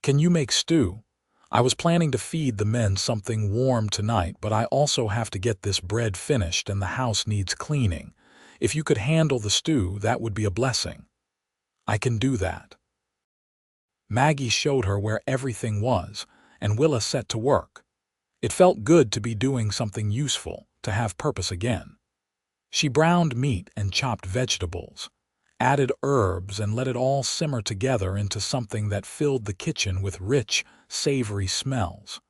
Can you make stew? I was planning to feed the men something warm tonight, but I also have to get this bread finished and the house needs cleaning. If you could handle the stew, that would be a blessing." "I can do that." Maggie showed her where everything was, and Willa set to work. It felt good to be doing something useful, to have purpose again. She browned meat and chopped vegetables, added herbs and let it all simmer together into something that filled the kitchen with rich, savory smells.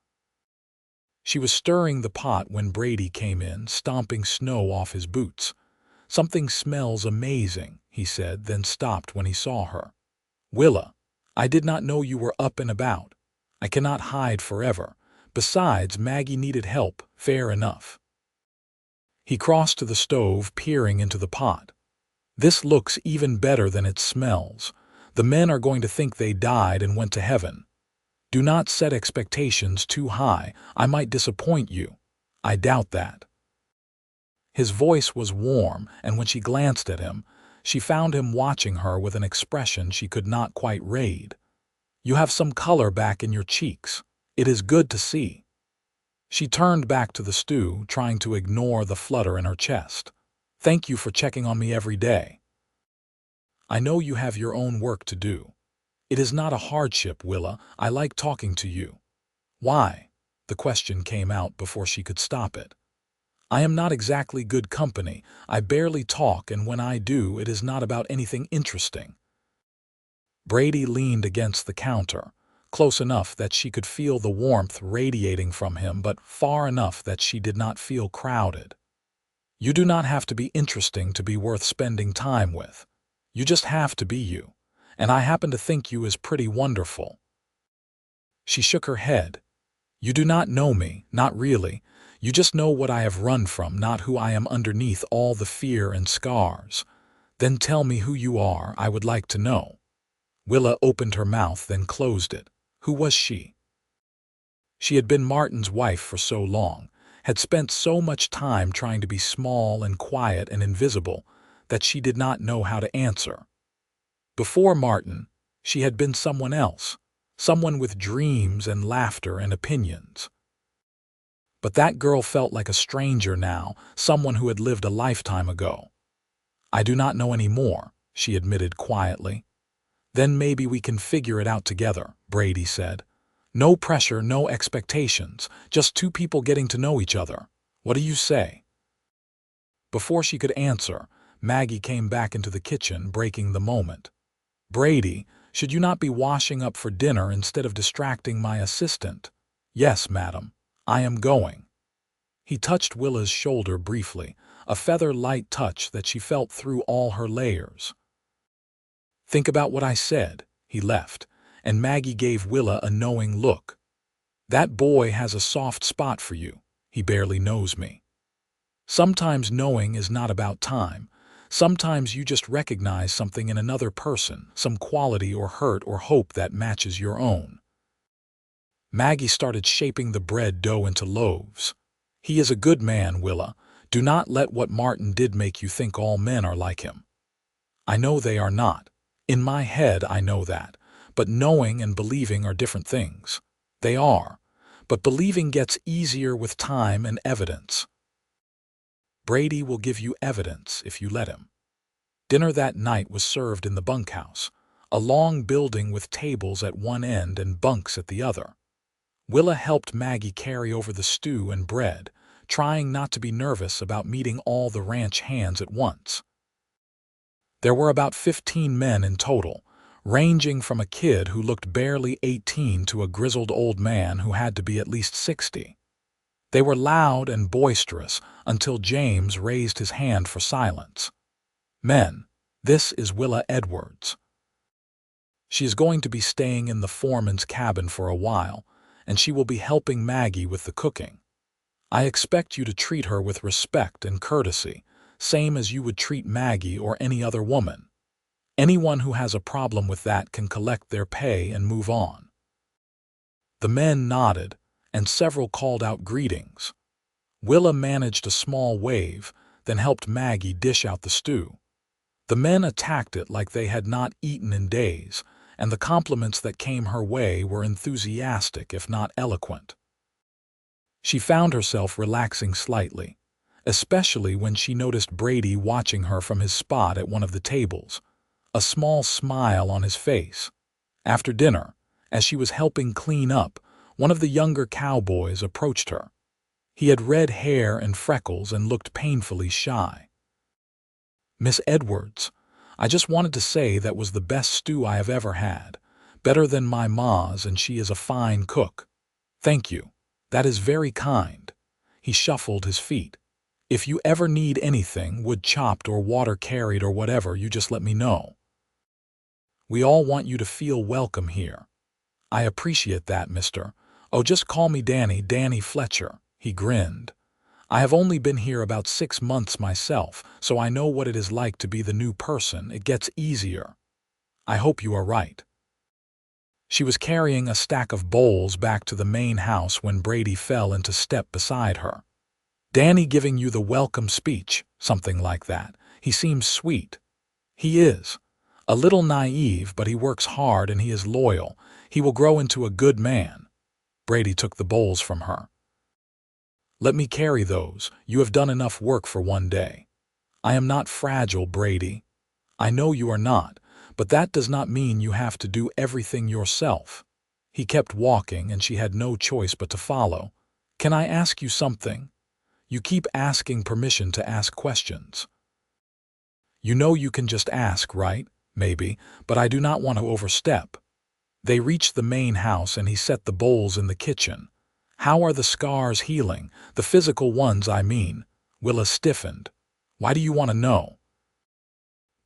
She was stirring the pot when Brady came in, stomping snow off his boots. "Something smells amazing," he said, then stopped when he saw her. "Willa, I did not know you were up and about. I cannot hide forever. Besides, Maggie needed help, fair enough." He crossed to the stove, peering into the pot. "This looks even better than it smells. The men are going to think they died and went to heaven. Do not set expectations too high. I might disappoint you. I doubt that." His voice was warm, and when she glanced at him, She found him watching her with an expression she could not quite read. "You have some color back in your cheeks. It is good to see." She turned back to the stew, trying to ignore the flutter in her chest. "Thank you for checking on me every day. I know you have your own work to do. It is not a hardship, Willa. I like talking to you." "Why?" The question came out before she could stop it. "I am not exactly good company. I barely talk, and when I do, it is not about anything interesting." Brady leaned against the counter, close enough that she could feel the warmth radiating from him, but far enough that she did not feel crowded. "You do not have to be interesting to be worth spending time with. You just have to be you, and I happen to think you is pretty wonderful." She shook her head. "You do not know me, not really. You just know what I have run from, not who I am underneath all the fear and scars. Then tell me who you are, I would like to know." Willa opened her mouth, then closed it. Who was she? She had been Martin's wife for so long, had spent so much time trying to be small and quiet and invisible, that she did not know how to answer. Before Martin, she had been someone else, someone with dreams and laughter and opinions. But that girl felt like a stranger now, someone who had lived a lifetime ago. "I do not know any more," she admitted quietly. "Then maybe we can figure it out together," Brady said. "No pressure, no expectations, just two people getting to know each other. What do you say?" Before she could answer, Maggie came back into the kitchen, breaking the moment. "Brady, should you not be washing up for dinner instead of distracting my assistant?" "Yes, madam. I am going." He touched Willa's shoulder briefly, a feather-light touch that she felt through all her layers. "Think about what I said." He left, and Maggie gave Willa a knowing look. "That boy has a soft spot for you. He barely knows me." Sometimes knowing is not about time. Sometimes you just recognize something in another person, some quality or hurt or hope that matches your own. Maggie started shaping the bread dough into loaves. "He is a good man, Willa. Do not let what Martin did make you think all men are like him." "I know they are not. In my head I know that. But knowing and believing are different things." "They are. But believing gets easier with time and evidence." "Brady will give you evidence if you let him." Dinner that night was served in the bunkhouse, a long building with tables at one end and bunks at the other. Willa helped Maggie carry over the stew and bread, trying not to be nervous about meeting all the ranch hands at once. There were about 15 men in total, ranging from a kid who looked barely 18 to a grizzled old man who had to be at least 60. They were loud and boisterous until James raised his hand for silence. "Men, this is Willa Edwards. She is going to be staying in the foreman's cabin for a while, and she will be helping Maggie with the cooking. I expect you to treat her with respect and courtesy, same as you would treat Maggie or any other woman. Anyone who has a problem with that can collect their pay and move on." The men nodded, and several called out greetings. Willa managed a small wave, then helped Maggie dish out the stew. The men attacked it like they had not eaten in days, and the compliments that came her way were enthusiastic if not eloquent. She found herself relaxing slightly, especially when she noticed Brady watching her from his spot at one of the tables, a small smile on his face. After dinner, as she was helping clean up, one of the younger cowboys approached her. He had red hair and freckles and looked painfully shy. "Miss Edwards, I just wanted to say that was the best stew I have ever had, better than my ma's, and she is a fine cook." "Thank you. That is very kind." He shuffled his feet. "If you ever need anything, wood chopped or water carried or whatever, you just let me know. We all want you to feel welcome here." "I appreciate that, mister. Oh, just call me Danny Fletcher." He grinned. "I have only been here about 6 months myself, so I know what it is like to be the new person. It gets easier." "I hope you are right." She was carrying a stack of bowls back to the main house when Brady fell into step beside her. "Danny giving you the welcome speech," something like that. "He seems sweet." He is. A little naive, but he works hard and he is loyal. He will grow into a good man. Brady took the bowls from her. Let me carry those. You have done enough work for one day. I am not fragile, Brady. I know you are not, but that does not mean you have to do everything yourself. He kept walking and she had no choice but to follow. Can I ask you something? You keep asking permission to ask questions. You know you can just ask, right? Maybe, but I do not want to overstep. They reached the main house and he set the bowls in the kitchen. How are the scars healing? The physical ones, I mean. Willa stiffened. Why do you want to know?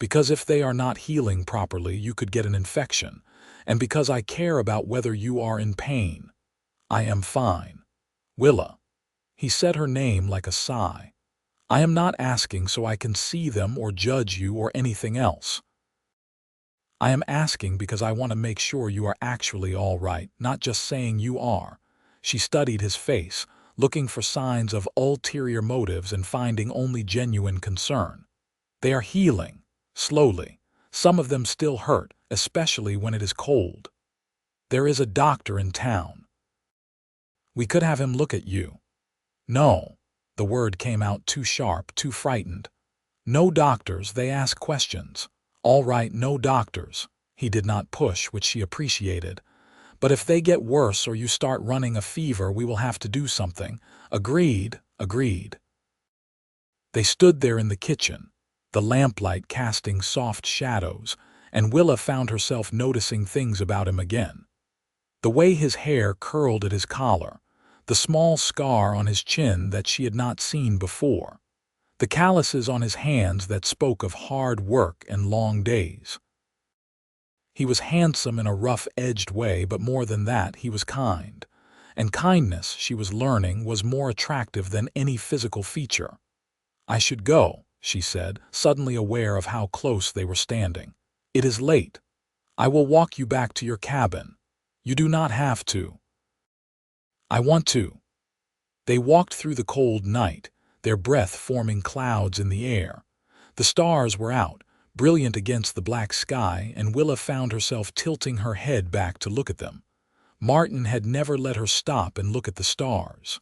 Because if they are not healing properly, you could get an infection. And because I care about whether you are in pain. I am fine. Willa. He said her name like a sigh. I am not asking so I can see them or judge you or anything else. I am asking because I want to make sure you are actually all right, not just saying you are. She studied his face, looking for signs of ulterior motives and finding only genuine concern. They are healing, slowly. Some of them still hurt, especially when it is cold. There is a doctor in town. We could have him look at you. No. The word came out too sharp, too frightened. No doctors, they ask questions. All right, no doctors. He did not push, which she appreciated. But if they get worse or you start running a fever, we will have to do something. Agreed, agreed. They stood there in the kitchen, the lamplight casting soft shadows, and Willa found herself noticing things about him again. The way his hair curled at his collar, the small scar on his chin that she had not seen before, the calluses on his hands that spoke of hard work and long days. He was handsome in a rough-edged way, but more than that, he was kind. And kindness, she was learning, was more attractive than any physical feature. I should go, she said, suddenly aware of how close they were standing. It is late. I will walk you back to your cabin. You do not have to. I want to. They walked through the cold night, their breath forming clouds in the air. The stars were out, brilliant against the black sky, and Willa found herself tilting her head back to look at them. Martin had never let her stop and look at the stars.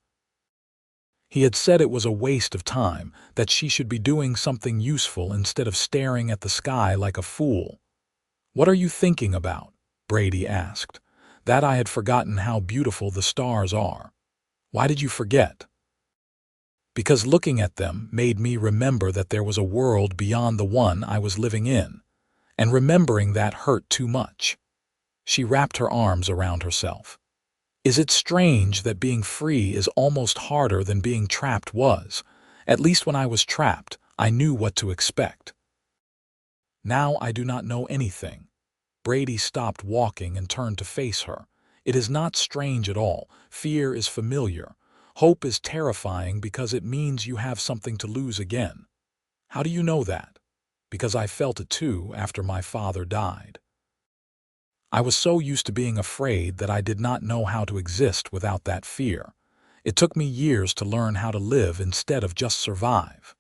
He had said it was a waste of time, that she should be doing something useful instead of staring at the sky like a fool. What are you thinking about? Brady asked. That I had forgotten how beautiful the stars are. Why did you forget? Because looking at them made me remember that there was a world beyond the one I was living in, and remembering that hurt too much. She wrapped her arms around herself. Is it strange that being free is almost harder than being trapped was? At least when I was trapped, I knew what to expect. Now I do not know anything. Brady stopped walking and turned to face her. It is not strange at all. Fear is familiar. Hope is terrifying because it means you have something to lose again. How do you know that? Because I felt it too after my father died. I was so used to being afraid that I did not know how to exist without that fear. It took me years to learn how to live instead of just survive.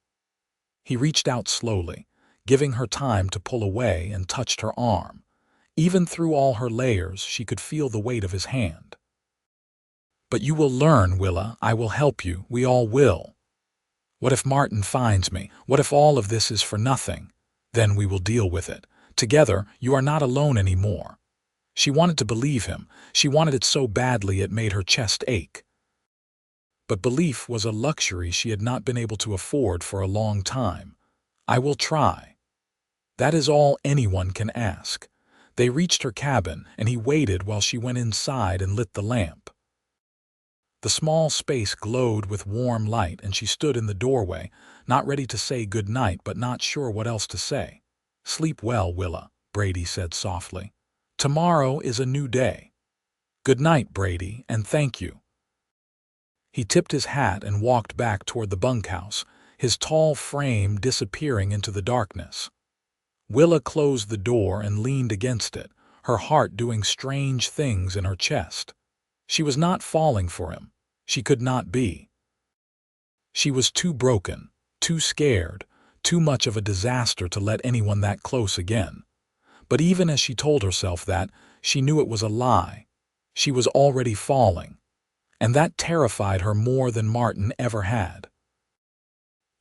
He reached out slowly, giving her time to pull away, and touched her arm. Even through all her layers, she could feel the weight of his hand. But you will learn, Willa. I will help you. We all will. What if Martin finds me? What if all of this is for nothing? Then we will deal with it. Together, you are not alone anymore. She wanted to believe him. She wanted it so badly it made her chest ache. But belief was a luxury she had not been able to afford for a long time. I will try. That is all anyone can ask. They reached her cabin, and he waited while she went inside and lit the lamp. The small space glowed with warm light, and she stood in the doorway, not ready to say good night but not sure what else to say. Sleep well, Willa, Brady said softly. Tomorrow is a new day. Good night, Brady, and thank you. He tipped his hat and walked back toward the bunkhouse, his tall frame disappearing into the darkness. Willa closed the door and leaned against it, her heart doing strange things in her chest. She was not falling for him. She could not be. She was too broken, too scared, too much of a disaster to let anyone that close again. But even as she told herself that, she knew it was a lie. She was already falling, and that terrified her more than Martin ever had.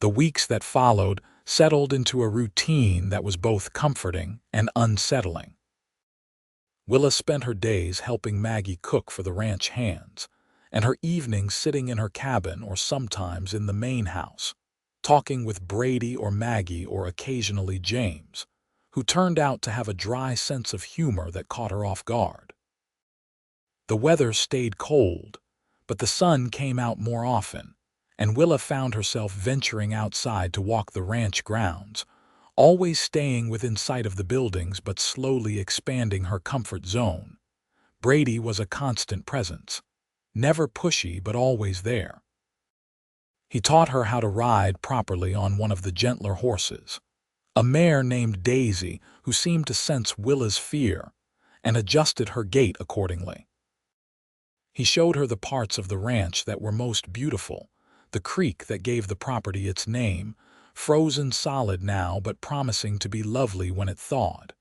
The weeks that followed settled into a routine that was both comforting and unsettling. Willa spent her days helping Maggie cook for the ranch hands, and her evenings sitting in her cabin or sometimes in the main house, talking with Brady or Maggie or occasionally James, who turned out to have a dry sense of humor that caught her off guard. The weather stayed cold, but the sun came out more often, and Willa found herself venturing outside to walk the ranch grounds, always staying within sight of the buildings but slowly expanding her comfort zone. Brady was a constant presence, never pushy but always there. He taught her how to ride properly on one of the gentler horses, a mare named Daisy who seemed to sense Willa's fear and adjusted her gait accordingly. He showed her the parts of the ranch that were most beautiful, the creek that gave the property its name, frozen solid now but promising to be lovely when it thawed.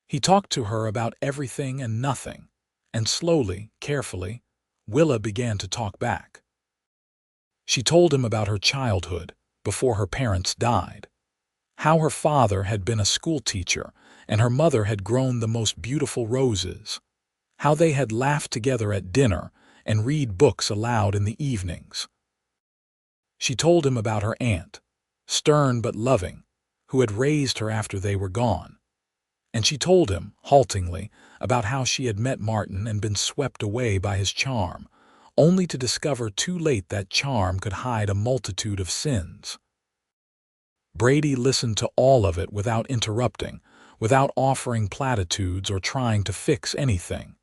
He talked to her about everything and nothing, and slowly, carefully, Willa began to talk back. She told him about her childhood, before her parents died, how her father had been a schoolteacher and her mother had grown the most beautiful roses, how they had laughed together at dinner and read books aloud in the evenings. She told him about her aunt, stern but loving, who had raised her after they were gone. And she told him, haltingly, about how she had met Martin and been swept away by his charm, only to discover too late that charm could hide a multitude of sins. Brady listened to all of it without interrupting, without offering platitudes or trying to fix anything.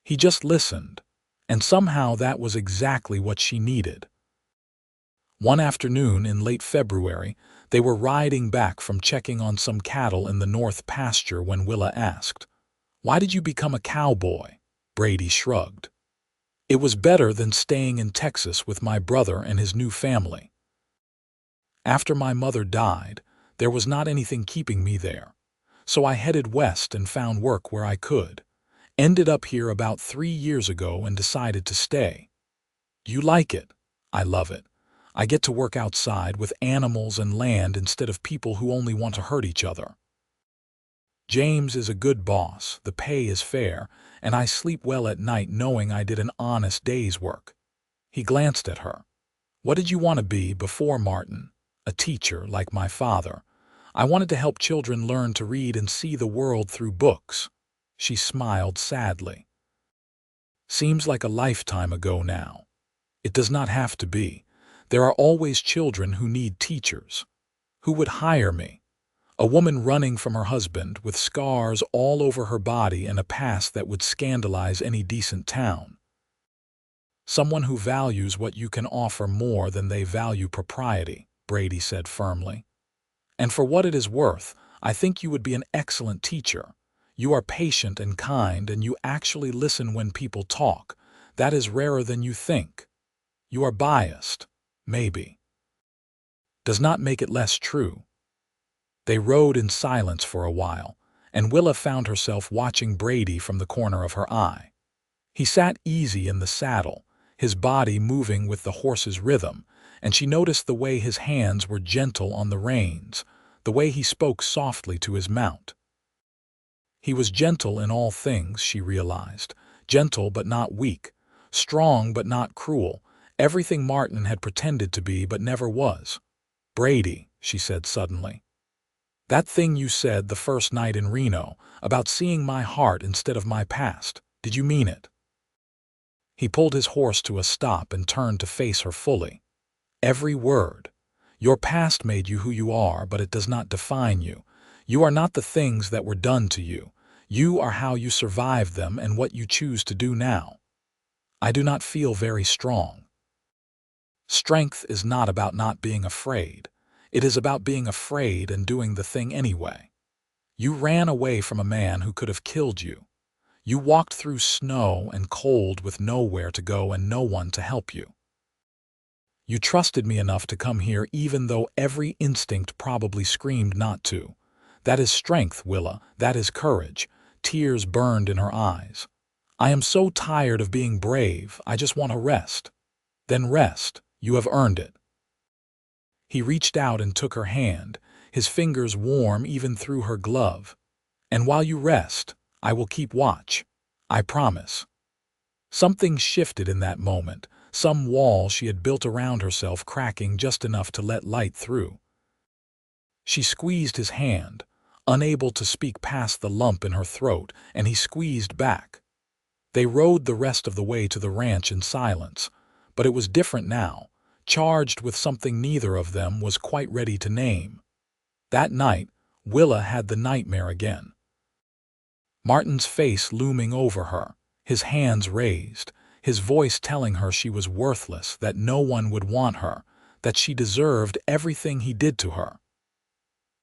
He just listened, and somehow that was exactly what she needed. One afternoon in late February, they were riding back from checking on some cattle in the north pasture when Willa asked, "Why did you become a cowboy?" Brady shrugged. "It was better than staying in Texas with my brother and his new family. After my mother died, there was not anything keeping me there, so I headed west and found work where I could. Ended up here about 3 years ago and decided to stay. You like it? I love it. I get to work outside with animals and land instead of people who only want to hurt each other. James is a good boss, the pay is fair, and I sleep well at night knowing I did an honest day's work." He glanced at her. "What did you want to be before Martin?" "A teacher, like my father. I wanted to help children learn to read and see the world through books." She smiled sadly. "Seems like a lifetime ago now. It does not have to be. There are always children who need teachers. Who would hire me? A woman running from her husband with scars all over her body and a past that would scandalize any decent town. Someone who values what you can offer more than they value propriety," Brady said firmly. "And for what it is worth, I think you would be an excellent teacher. You are patient and kind, and you actually listen when people talk. That is rarer than you think. You are biased, maybe. Does not make it less true." They rode in silence for a while, and Willa found herself watching Brady from the corner of her eye. He sat easy in the saddle, his body moving with the horse's rhythm, and she noticed the way his hands were gentle on the reins, the way he spoke softly to his mount. He was gentle in all things, she realized, gentle but not weak, strong but not cruel, everything Martin had pretended to be but never was. "Brady," she said suddenly, "that thing you said the first night in Reno, about seeing my heart instead of my past, did you mean it?" He pulled his horse to a stop and turned to face her fully. "Every word. Your past made you who you are, but it does not define you. You are not the things that were done to you. You are how you survived them and what you choose to do now. I do not feel very strong." Strength is not about not being afraid. It is about being afraid and doing the thing anyway. You ran away from a man who could have killed you. You walked through snow and cold with nowhere to go and no one to help you. You trusted me enough to come here even though every instinct probably screamed not to. That is strength, Willa. That is courage." Tears burned in her eyes. "I am so tired of being brave. I just want to rest." "Then rest. You have earned it." He reached out and took her hand, his fingers warm even through her glove. "And while you rest, I will keep watch. I promise." Something shifted in that moment, some wall she had built around herself cracking just enough to let light through. She squeezed his hand, unable to speak past the lump in her throat, and he squeezed back. They rode the rest of the way to the ranch in silence, but it was different now, charged with something neither of them was quite ready to name. That night, Willa had the nightmare again. Martin's face looming over her, his hands raised, his voice telling her she was worthless, that no one would want her, that she deserved everything he did to her.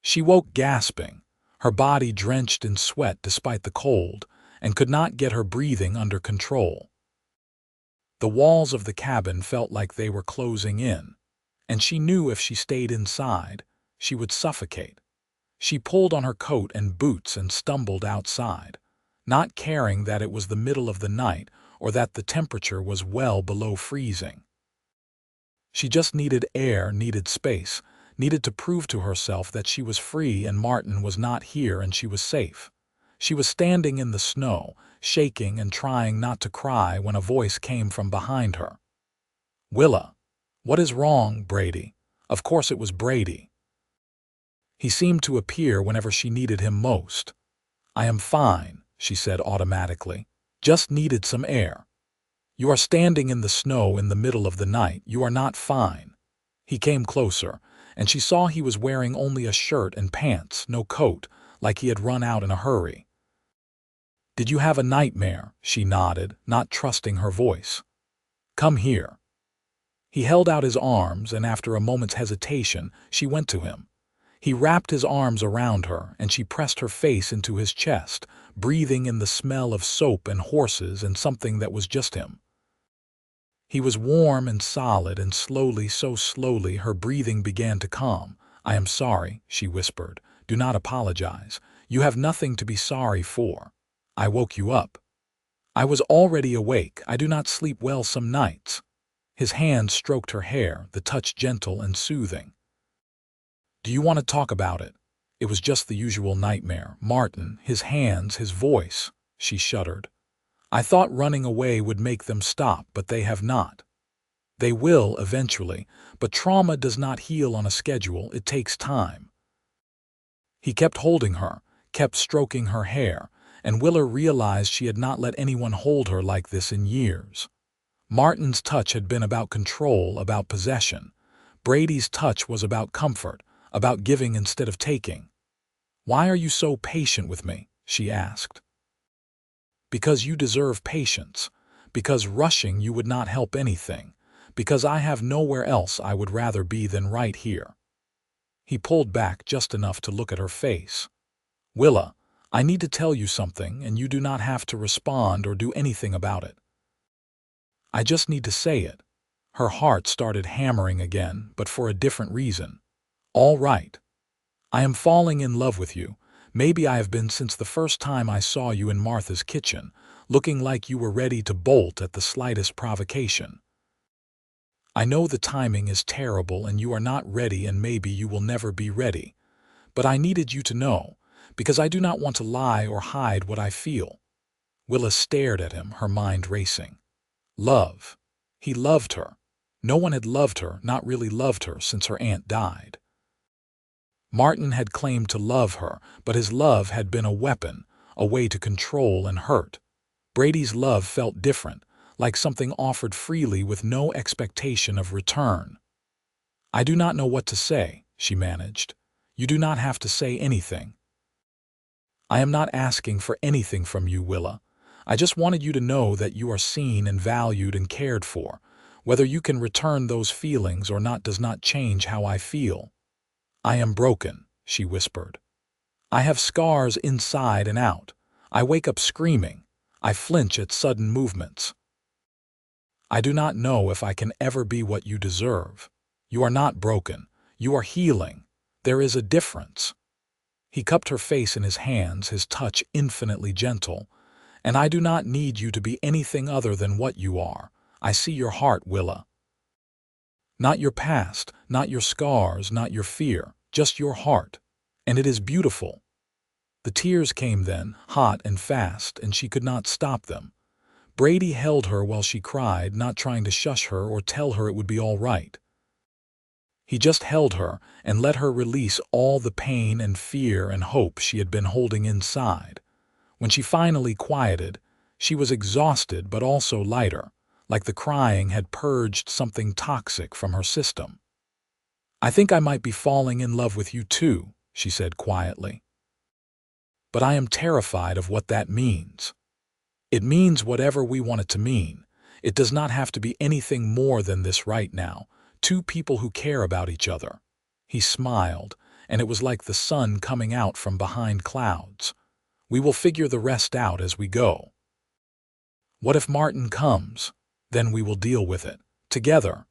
She woke gasping, her body drenched in sweat despite the cold, and could not get her breathing under control. The walls of the cabin felt like they were closing in, and she knew if she stayed inside, she would suffocate. She pulled on her coat and boots and stumbled outside, not caring that it was the middle of the night or that the temperature was well below freezing. She just needed air, needed space, needed to prove to herself that she was free and Martin was not here and she was safe. She was standing in the snow, shaking and trying not to cry when a voice came from behind her. "Willa." "What is wrong, Brady?" Of course it was Brady. He seemed to appear whenever she needed him most. "I am fine," she said automatically. "Just needed some air." "You are standing in the snow in the middle of the night. You are not fine." He came closer, and she saw he was wearing only a shirt and pants, no coat, like he had run out in a hurry. "Did you have a nightmare?" She nodded, not trusting her voice. "Come here." He held out his arms, and after a moment's hesitation, she went to him. He wrapped his arms around her, and she pressed her face into his chest, breathing in the smell of soap and horses and something that was just him. He was warm and solid, and slowly, so slowly, her breathing began to calm. "I am sorry," she whispered. "Do not apologize. You have nothing to be sorry for. I woke you up." "I was already awake. I do not sleep well some nights." His hand stroked her hair, the touch gentle and soothing. "Do you want to talk about it?" It was just the usual nightmare. "Martin, his hands, his voice." She shuddered. "I thought running away would make them stop, but they have not. They will eventually, but trauma does not heal on a schedule. It takes time." He kept holding her, kept stroking her hair, and Willa realized she had not let anyone hold her like this in years. Martin's touch had been about control, about possession. Brady's touch was about comfort, about giving instead of taking. "Why are you so patient with me?" she asked. "Because you deserve patience. Because rushing you would not help anything. Because I have nowhere else I would rather be than right here." He pulled back just enough to look at her face. "Willa, I need to tell you something, and you do not have to respond or do anything about it. I just need to say it." Her heart started hammering again, but for a different reason. "All right. I am falling in love with you. Maybe I have been since the first time I saw you in Martha's kitchen, looking like you were ready to bolt at the slightest provocation. I know the timing is terrible and you are not ready and maybe you will never be ready. But I needed you to know, because I do not want to lie or hide what I feel." Willa stared at him, her mind racing. Love. He loved her. No one had loved her, not really loved her, since her aunt died. Martin had claimed to love her, but his love had been a weapon, a way to control and hurt. Brady's love felt different, like something offered freely with no expectation of return. "I do not know what to say," she managed. "You do not have to say anything. I am not asking for anything from you, Willa. I just wanted you to know that you are seen and valued and cared for. Whether you can return those feelings or not does not change how I feel." "I am broken," she whispered. "I have scars inside and out. I wake up screaming. I flinch at sudden movements. I do not know if I can ever be what you deserve. You are not broken. You are healing. There is a difference." He cupped her face in his hands, his touch infinitely gentle. "And I do not need you to be anything other than what you are. I see your heart, Willa. Not your past, not your scars, not your fear, just your heart. And it is beautiful." The tears came then, hot and fast, and she could not stop them. Brady held her while she cried, not trying to shush her or tell her it would be all right. He just held her and let her release all the pain and fear and hope she had been holding inside. When she finally quieted, she was exhausted but also lighter, like the crying had purged something toxic from her system. "I think I might be falling in love with you too," she said quietly. "But I am terrified of what that means." "It means whatever we want it to mean. It does not have to be anything more than this right now. Two people who care about each other." He smiled, and it was like the sun coming out from behind clouds. "We will figure the rest out as we go. What if Martin comes? Then we will deal with it. Together.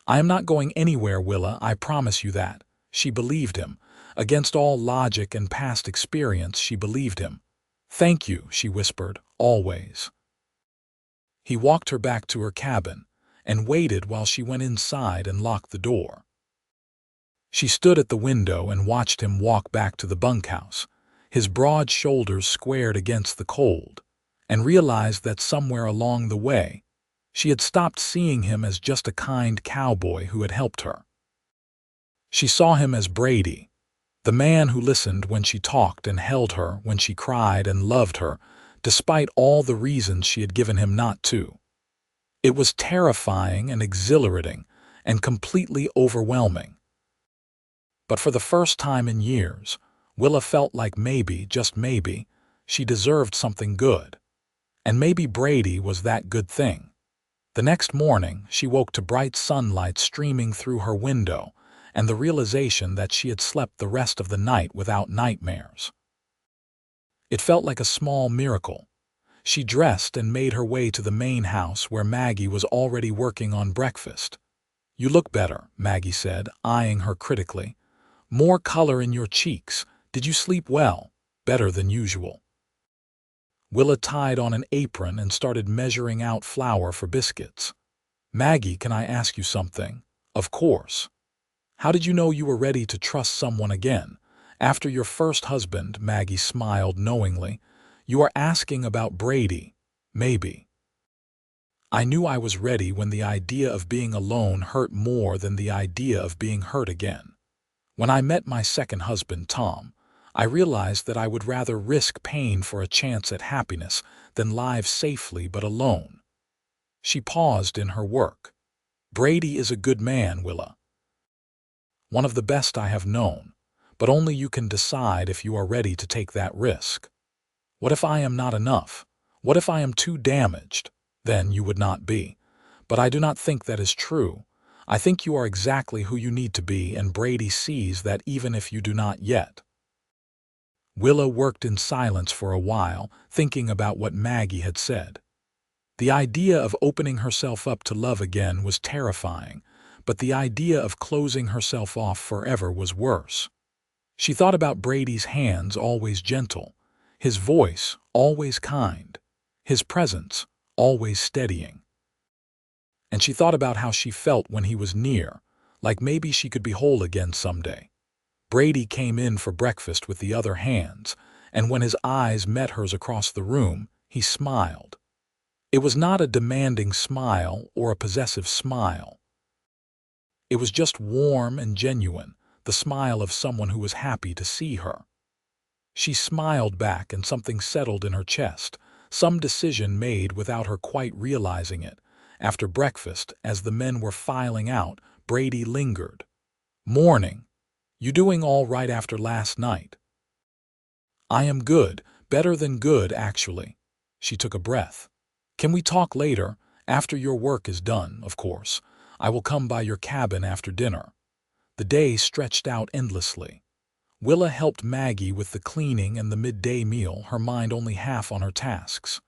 I am not going anywhere, Willa, I promise you that." She believed him. Against all logic and past experience, she believed him. "Thank you," she whispered, "always." He walked her back to her cabin and waited while she went inside and locked the door. She stood at the window and watched him walk back to the bunkhouse, his broad shoulders squared against the cold, and realized that somewhere along the way, she had stopped seeing him as just a kind cowboy who had helped her. She saw him as Brady, the man who listened when she talked and held her when she cried and loved her, despite all the reasons she had given him not to. It was terrifying and exhilarating and completely overwhelming. But for the first time in years, Willa felt like maybe, just maybe, she deserved something good. And maybe Brady was that good thing. The next morning, she woke to bright sunlight streaming through her window and the realization that she had slept the rest of the night without nightmares. It felt like a small miracle. She dressed and made her way to the main house where Maggie was already working on breakfast. "You look better," Maggie said, eyeing her critically. "More color in your cheeks. Did you sleep well?" "Better than usual." Willa tied on an apron and started measuring out flour for biscuits. "Maggie, can I ask you something?" "Of course." "How did you know you were ready to trust someone again? After your first husband," Maggie smiled knowingly. "You are asking about Brady. Maybe." "I knew I was ready when the idea of being alone hurt more than the idea of being hurt again. When I met my second husband, Tom, I realized that I would rather risk pain for a chance at happiness than live safely but alone." She paused in her work. "Brady is a good man, Willa. One of the best I have known, but only you can decide if you are ready to take that risk. What if I am not enough? What if I am too damaged? Then you would not be. But I do not think that is true. I think you are exactly who you need to be, and Brady sees that even if you do not yet." Willa worked in silence for a while, thinking about what Maggie had said. The idea of opening herself up to love again was terrifying, but the idea of closing herself off forever was worse. She thought about Brady's hands, always gentle, his voice, always kind, his presence, always steadying. And she thought about how she felt when he was near, like maybe she could be whole again someday. Brady came in for breakfast with the other hands, and when his eyes met hers across the room, he smiled. It was not a demanding smile or a possessive smile. It was just warm and genuine, the smile of someone who was happy to see her. She smiled back and something settled in her chest, some decision made without her quite realizing it. After breakfast, as the men were filing out, Brady lingered. "Morning. You doing all right after last night?" "I am good, better than good, actually." She took a breath. "Can we talk later? After your work is done, of course. I will come by your cabin after dinner." The day stretched out endlessly. Willa helped Maggie with the cleaning and the midday meal, her mind only half on her tasks.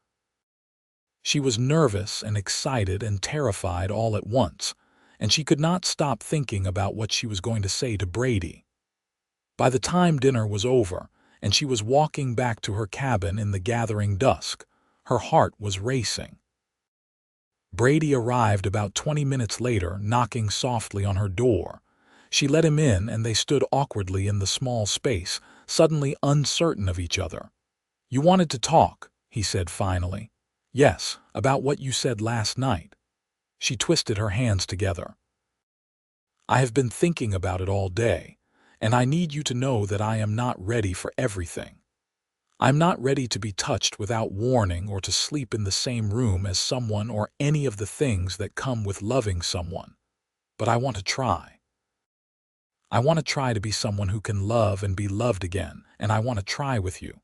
She was nervous and excited and terrified all at once, and she could not stop thinking about what she was going to say to Brady. By the time dinner was over, and she was walking back to her cabin in the gathering dusk, her heart was racing. Brady arrived about 20 minutes later, knocking softly on her door. She let him in, and they stood awkwardly in the small space, suddenly uncertain of each other. "You wanted to talk," he said finally. "Yes, about what you said last night." She twisted her hands together. "I have been thinking about it all day, and I need you to know that I am not ready for everything. I'm not ready to be touched without warning or to sleep in the same room as someone or any of the things that come with loving someone. But I want to try. I want to try to be someone who can love and be loved again, and I want to try with you."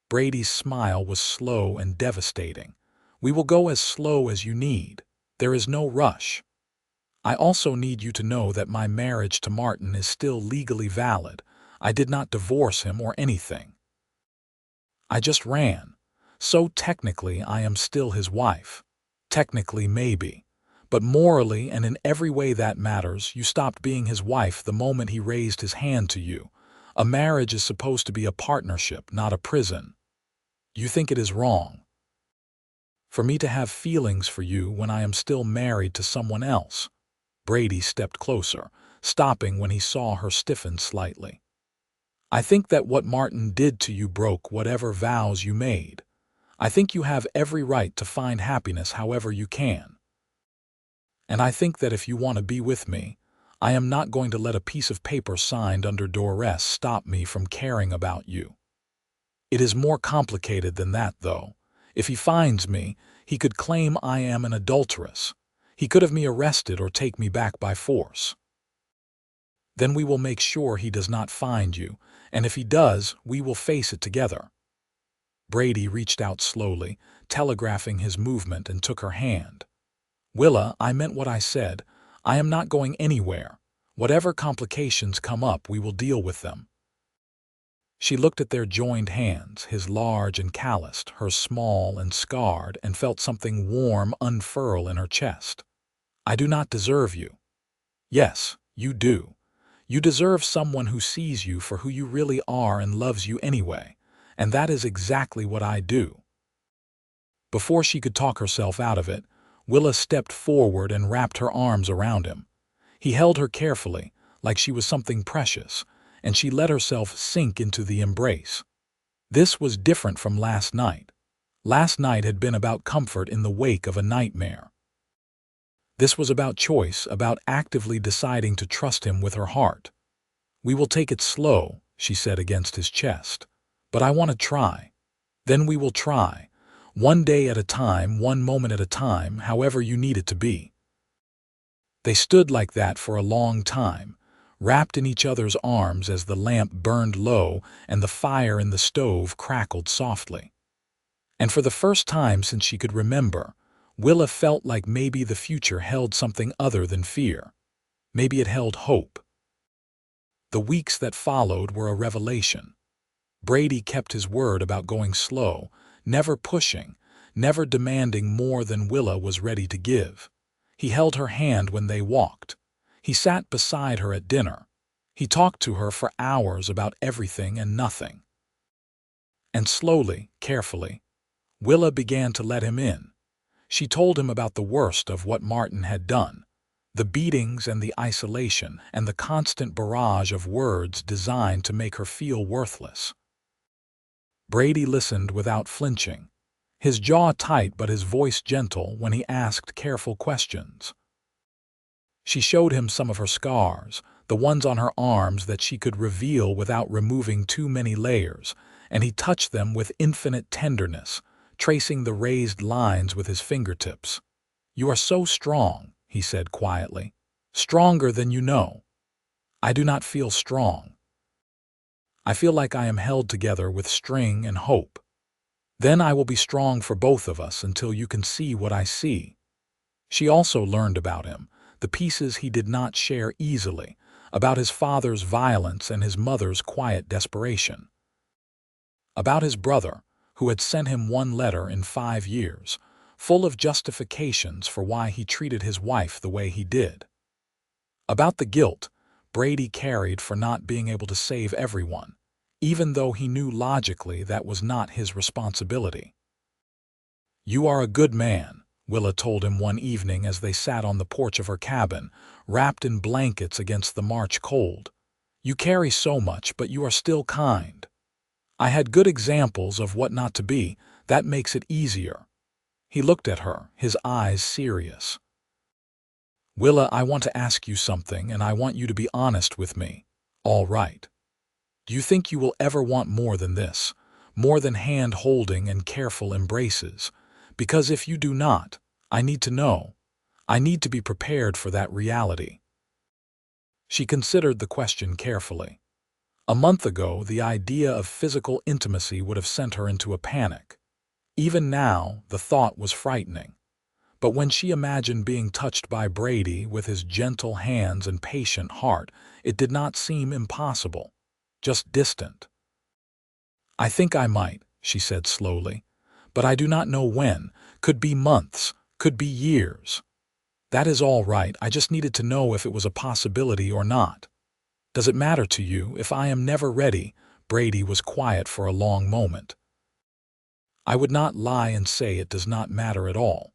Brady's smile was slow and devastating. "We will go as slow as you need. There is no rush. I also need you to know that my marriage to Martin is still legally valid. I did not divorce him or anything. I just ran. So technically I am still his wife. Technically maybe. But morally and in every way that matters, you stopped being his wife the moment he raised his hand to you. A marriage is supposed to be a partnership, not a prison. You think it is wrong for me to have feelings for you when I am still married to someone else." Brady stepped closer, stopping when he saw her stiffen slightly. "I think that what Martin did to you broke whatever vows you made. I think you have every right to find happiness however you can. And I think that if you want to be with me, I am not going to let a piece of paper signed under duress stop me from caring about you. It is more complicated than that, though. If he finds me, he could claim I am an adulteress. He could have me arrested or take me back by force. Then we will make sure he does not find you, and if he does, we will face it together." Brady reached out slowly, telegraphing his movement, and took her hand. "Willa, I meant what I said. I am not going anywhere. Whatever complications come up, we will deal with them." She looked at their joined hands, his large and calloused, hers small and scarred, and felt something warm unfurl in her chest. "I do not deserve you." "Yes, you do. You deserve someone who sees you for who you really are and loves you anyway, and that is exactly what I do." Before she could talk herself out of it, Willa stepped forward and wrapped her arms around him. He held her carefully, like she was something precious, and she let herself sink into the embrace. This was different from last night. Last night had been about comfort in the wake of a nightmare. This was about choice, about actively deciding to trust him with her heart. "We will take it slow," she said against his chest. "But I want to try. Then we will try. One day at a time, one moment at a time, however you need it to be." They stood like that for a long time, wrapped in each other's arms as the lamp burned low and the fire in the stove crackled softly. And for the first time since she could remember, Willa felt like maybe the future held something other than fear. Maybe it held hope. The weeks that followed were a revelation. Brady kept his word about going slow, never pushing, never demanding more than Willa was ready to give. He held her hand when they walked. He sat beside her at dinner. He talked to her for hours about everything and nothing. And slowly, carefully, Willa began to let him in. She told him about the worst of what Martin had done, the beatings and the isolation and the constant barrage of words designed to make her feel worthless. Brady listened without flinching, his jaw tight but his voice gentle when he asked careful questions. She showed him some of her scars, the ones on her arms that she could reveal without removing too many layers, and he touched them with infinite tenderness, tracing the raised lines with his fingertips. "You are so strong," he said quietly. "Stronger than you know." "I do not feel strong. I feel like I am held together with string and hope. Then I will be strong for both of us until you can see what I see." She also learned about him, the pieces he did not share easily, about his father's violence and his mother's quiet desperation. About his brother, who had sent him one letter in 5 years, full of justifications for why he treated his wife the way he did. About the guilt Brady carried for not being able to save everyone, even though he knew logically that was not his responsibility. "You are a good man," Willa told him one evening as they sat on the porch of her cabin, wrapped in blankets against the March cold. "You carry so much, but you are still kind. I had good examples of what not to be. That makes it easier." He looked at her, his eyes serious. "Willa, I want to ask you something, and I want you to be honest with me. All right. Do you think you will ever want more than this? More than hand-holding and careful embraces? Because if you do not, I need to know. I need to be prepared for that reality." She considered the question carefully. A month ago, the idea of physical intimacy would have sent her into a panic. Even now, the thought was frightening. But when she imagined being touched by Brady with his gentle hands and patient heart, it did not seem impossible, just distant. "I think I might," she said slowly, "but I do not know when. Could be months, could be years. That is all right. I just needed to know if it was a possibility or not. Does it matter to you if I am never ready?" Brady was quiet for a long moment. "I would not lie and say it does not matter at all.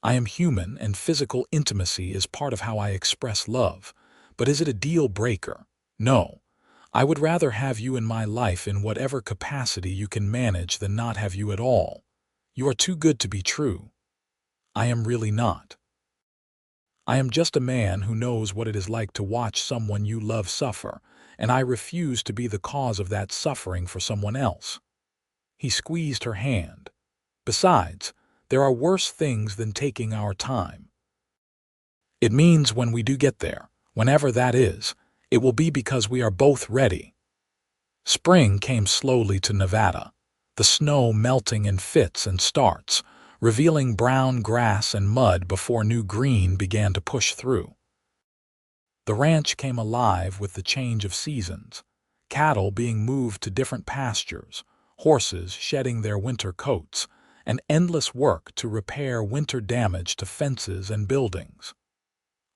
I am human, and physical intimacy is part of how I express love. But is it a deal breaker? No. I would rather have you in my life in whatever capacity you can manage than not have you at all. You are too good to be true." "I am really not. I am just a man who knows what it is like to watch someone you love suffer, and I refuse to be the cause of that suffering for someone else." He squeezed her hand. "Besides, there are worse things than taking our time. It means when we do get there, whenever that is, it will be because we are both ready." Spring came slowly to Nevada, the snow melting in fits and starts, revealing brown grass and mud before new green began to push through. The ranch came alive with the change of seasons, cattle being moved to different pastures, horses shedding their winter coats, and endless work to repair winter damage to fences and buildings.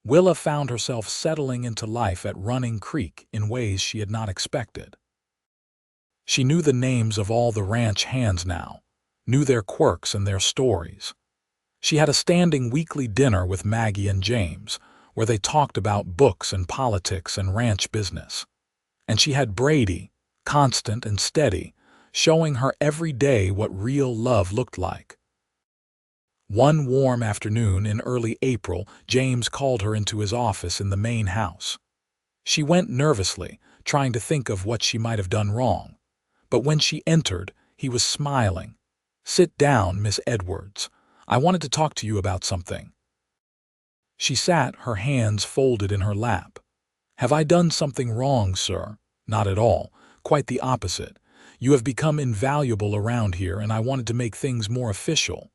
Willa found herself settling into life at Running Creek in ways she had not expected. She knew the names of all the ranch hands now, knew their quirks and their stories. She had a standing weekly dinner with Maggie and James, where they talked about books and politics and ranch business. And she had Brady, constant and steady, showing her every day what real love looked like. One warm afternoon in early April, James called her into his office in the main house. She went nervously, trying to think of what she might have done wrong. But when she entered, he was smiling. "Sit down, Miss Edwards. I wanted to talk to you about something." She sat, her hands folded in her lap. "Have I done something wrong, sir?" "Not at all. Quite the opposite. You have become invaluable around here, and I wanted to make things more official."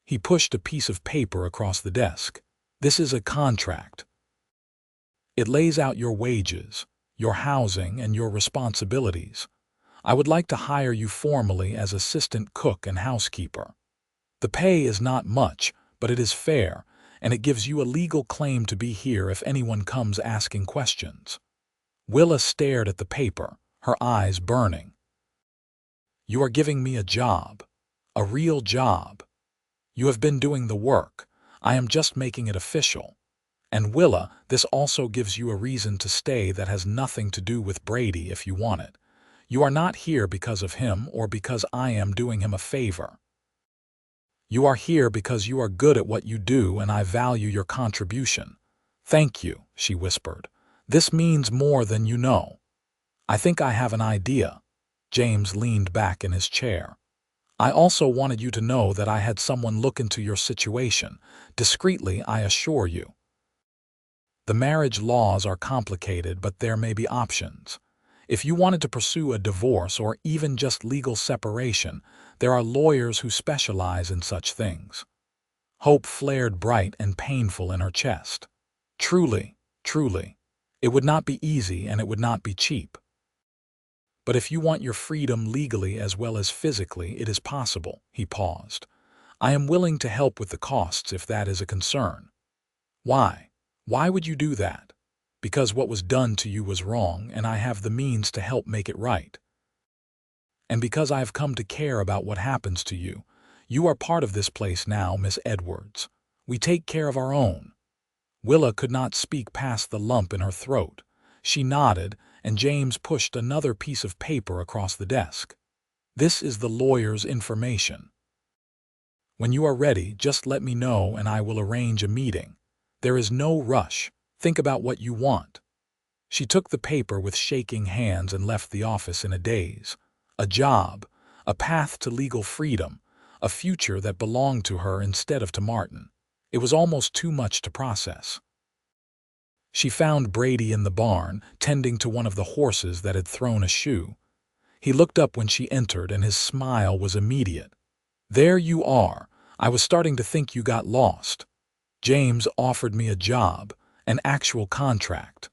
He pushed a piece of paper across the desk. "This is a contract. It lays out your wages, your housing, and your responsibilities. I would like to hire you formally as assistant cook and housekeeper. The pay is not much, but it is fair, and it gives you a legal claim to be here if anyone comes asking questions." Willa stared at the paper, her eyes burning. "You are giving me a job. A real job. You have been doing the work. I am just making it official. And Willa, this also gives you a reason to stay that has nothing to do with Brady if you want it. You are not here because of him or because I am doing him a favor. You are here because you are good at what you do and I value your contribution." "Thank you," she whispered. "This means more than you know." "I think I have an idea." James leaned back in his chair. "I also wanted you to know that I had someone look into your situation. Discreetly, I assure you. The marriage laws are complicated, but there may be options. If you wanted to pursue a divorce or even just legal separation, there are lawyers who specialize in such things." Hope flared bright and painful in her chest. "Truly, truly. It would not be easy and it would not be cheap. But if you want your freedom legally as well as physically, it is possible." He paused. I am willing to help with the costs if that is a concern. Why? Why would you do that? Because what was done to you was wrong, and I have the means to help make it right. And because I have come to care about what happens to you. You are part of this place now, Miss Edwards. We take care of our own. Willa could not speak past the lump in her throat. She nodded, and James pushed another piece of paper across the desk. This is the lawyer's information. When you are ready, just let me know and I will arrange a meeting. There is no rush. Think about what you want. She took the paper with shaking hands and left the office in a daze. A job, a path to legal freedom, a future that belonged to her instead of to Martin. It was almost too much to process. She found Brady in the barn, tending to one of the horses that had thrown a shoe. He looked up when she entered, and his smile was immediate. "There you are. I was starting to think you got lost. James offered me a job, an actual contract."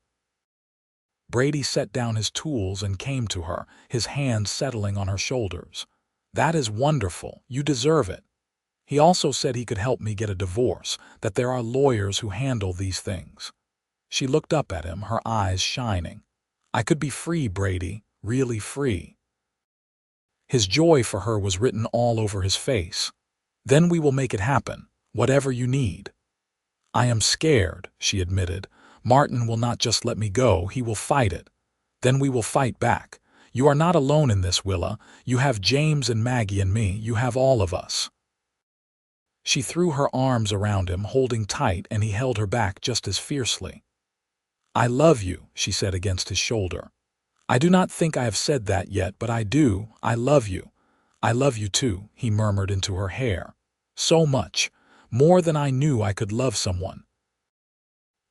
Brady set down his tools and came to her, his hands settling on her shoulders. "That is wonderful. You deserve it. He also said he could help me get a divorce, that there are lawyers who handle these things." She looked up at him, her eyes shining. "I could be free, Brady, really free." His joy for her was written all over his face. "Then we will make it happen, whatever you need." "I am scared," she admitted. "Martin will not just let me go, he will fight it. Then we will fight back. You are not alone in this, Willa. You have James and Maggie and me. You have all of us." She threw her arms around him, holding tight, and he held her back just as fiercely. "I love you," she said against his shoulder. "I do not think I have said that yet, but I do. I love you. I love you too," he murmured into her hair. "So much. More than I knew I could love someone."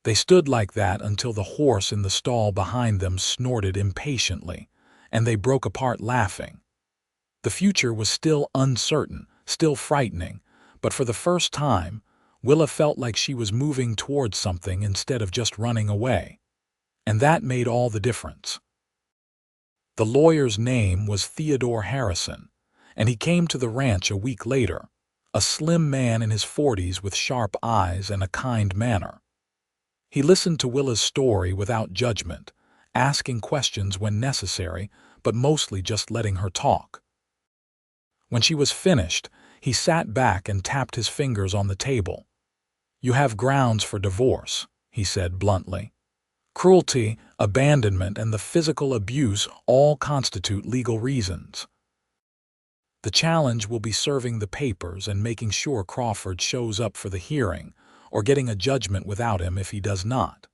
They stood like that until the horse in the stall behind them snorted impatiently, and they broke apart laughing. The future was still uncertain, still frightening, but for the first time, Willa felt like she was moving towards something instead of just running away. And that made all the difference. The lawyer's name was Theodore Harrison, and he came to the ranch a week later, a slim man in his 40s with sharp eyes and a kind manner. He listened to Willa's story without judgment, asking questions when necessary, but mostly just letting her talk. When she was finished, he sat back and tapped his fingers on the table. "You have grounds for divorce," he said bluntly. "Cruelty, abandonment, and the physical abuse all constitute legal reasons. The challenge will be serving the papers and making sure Crawford shows up for the hearing, or getting a judgment without him if he does not."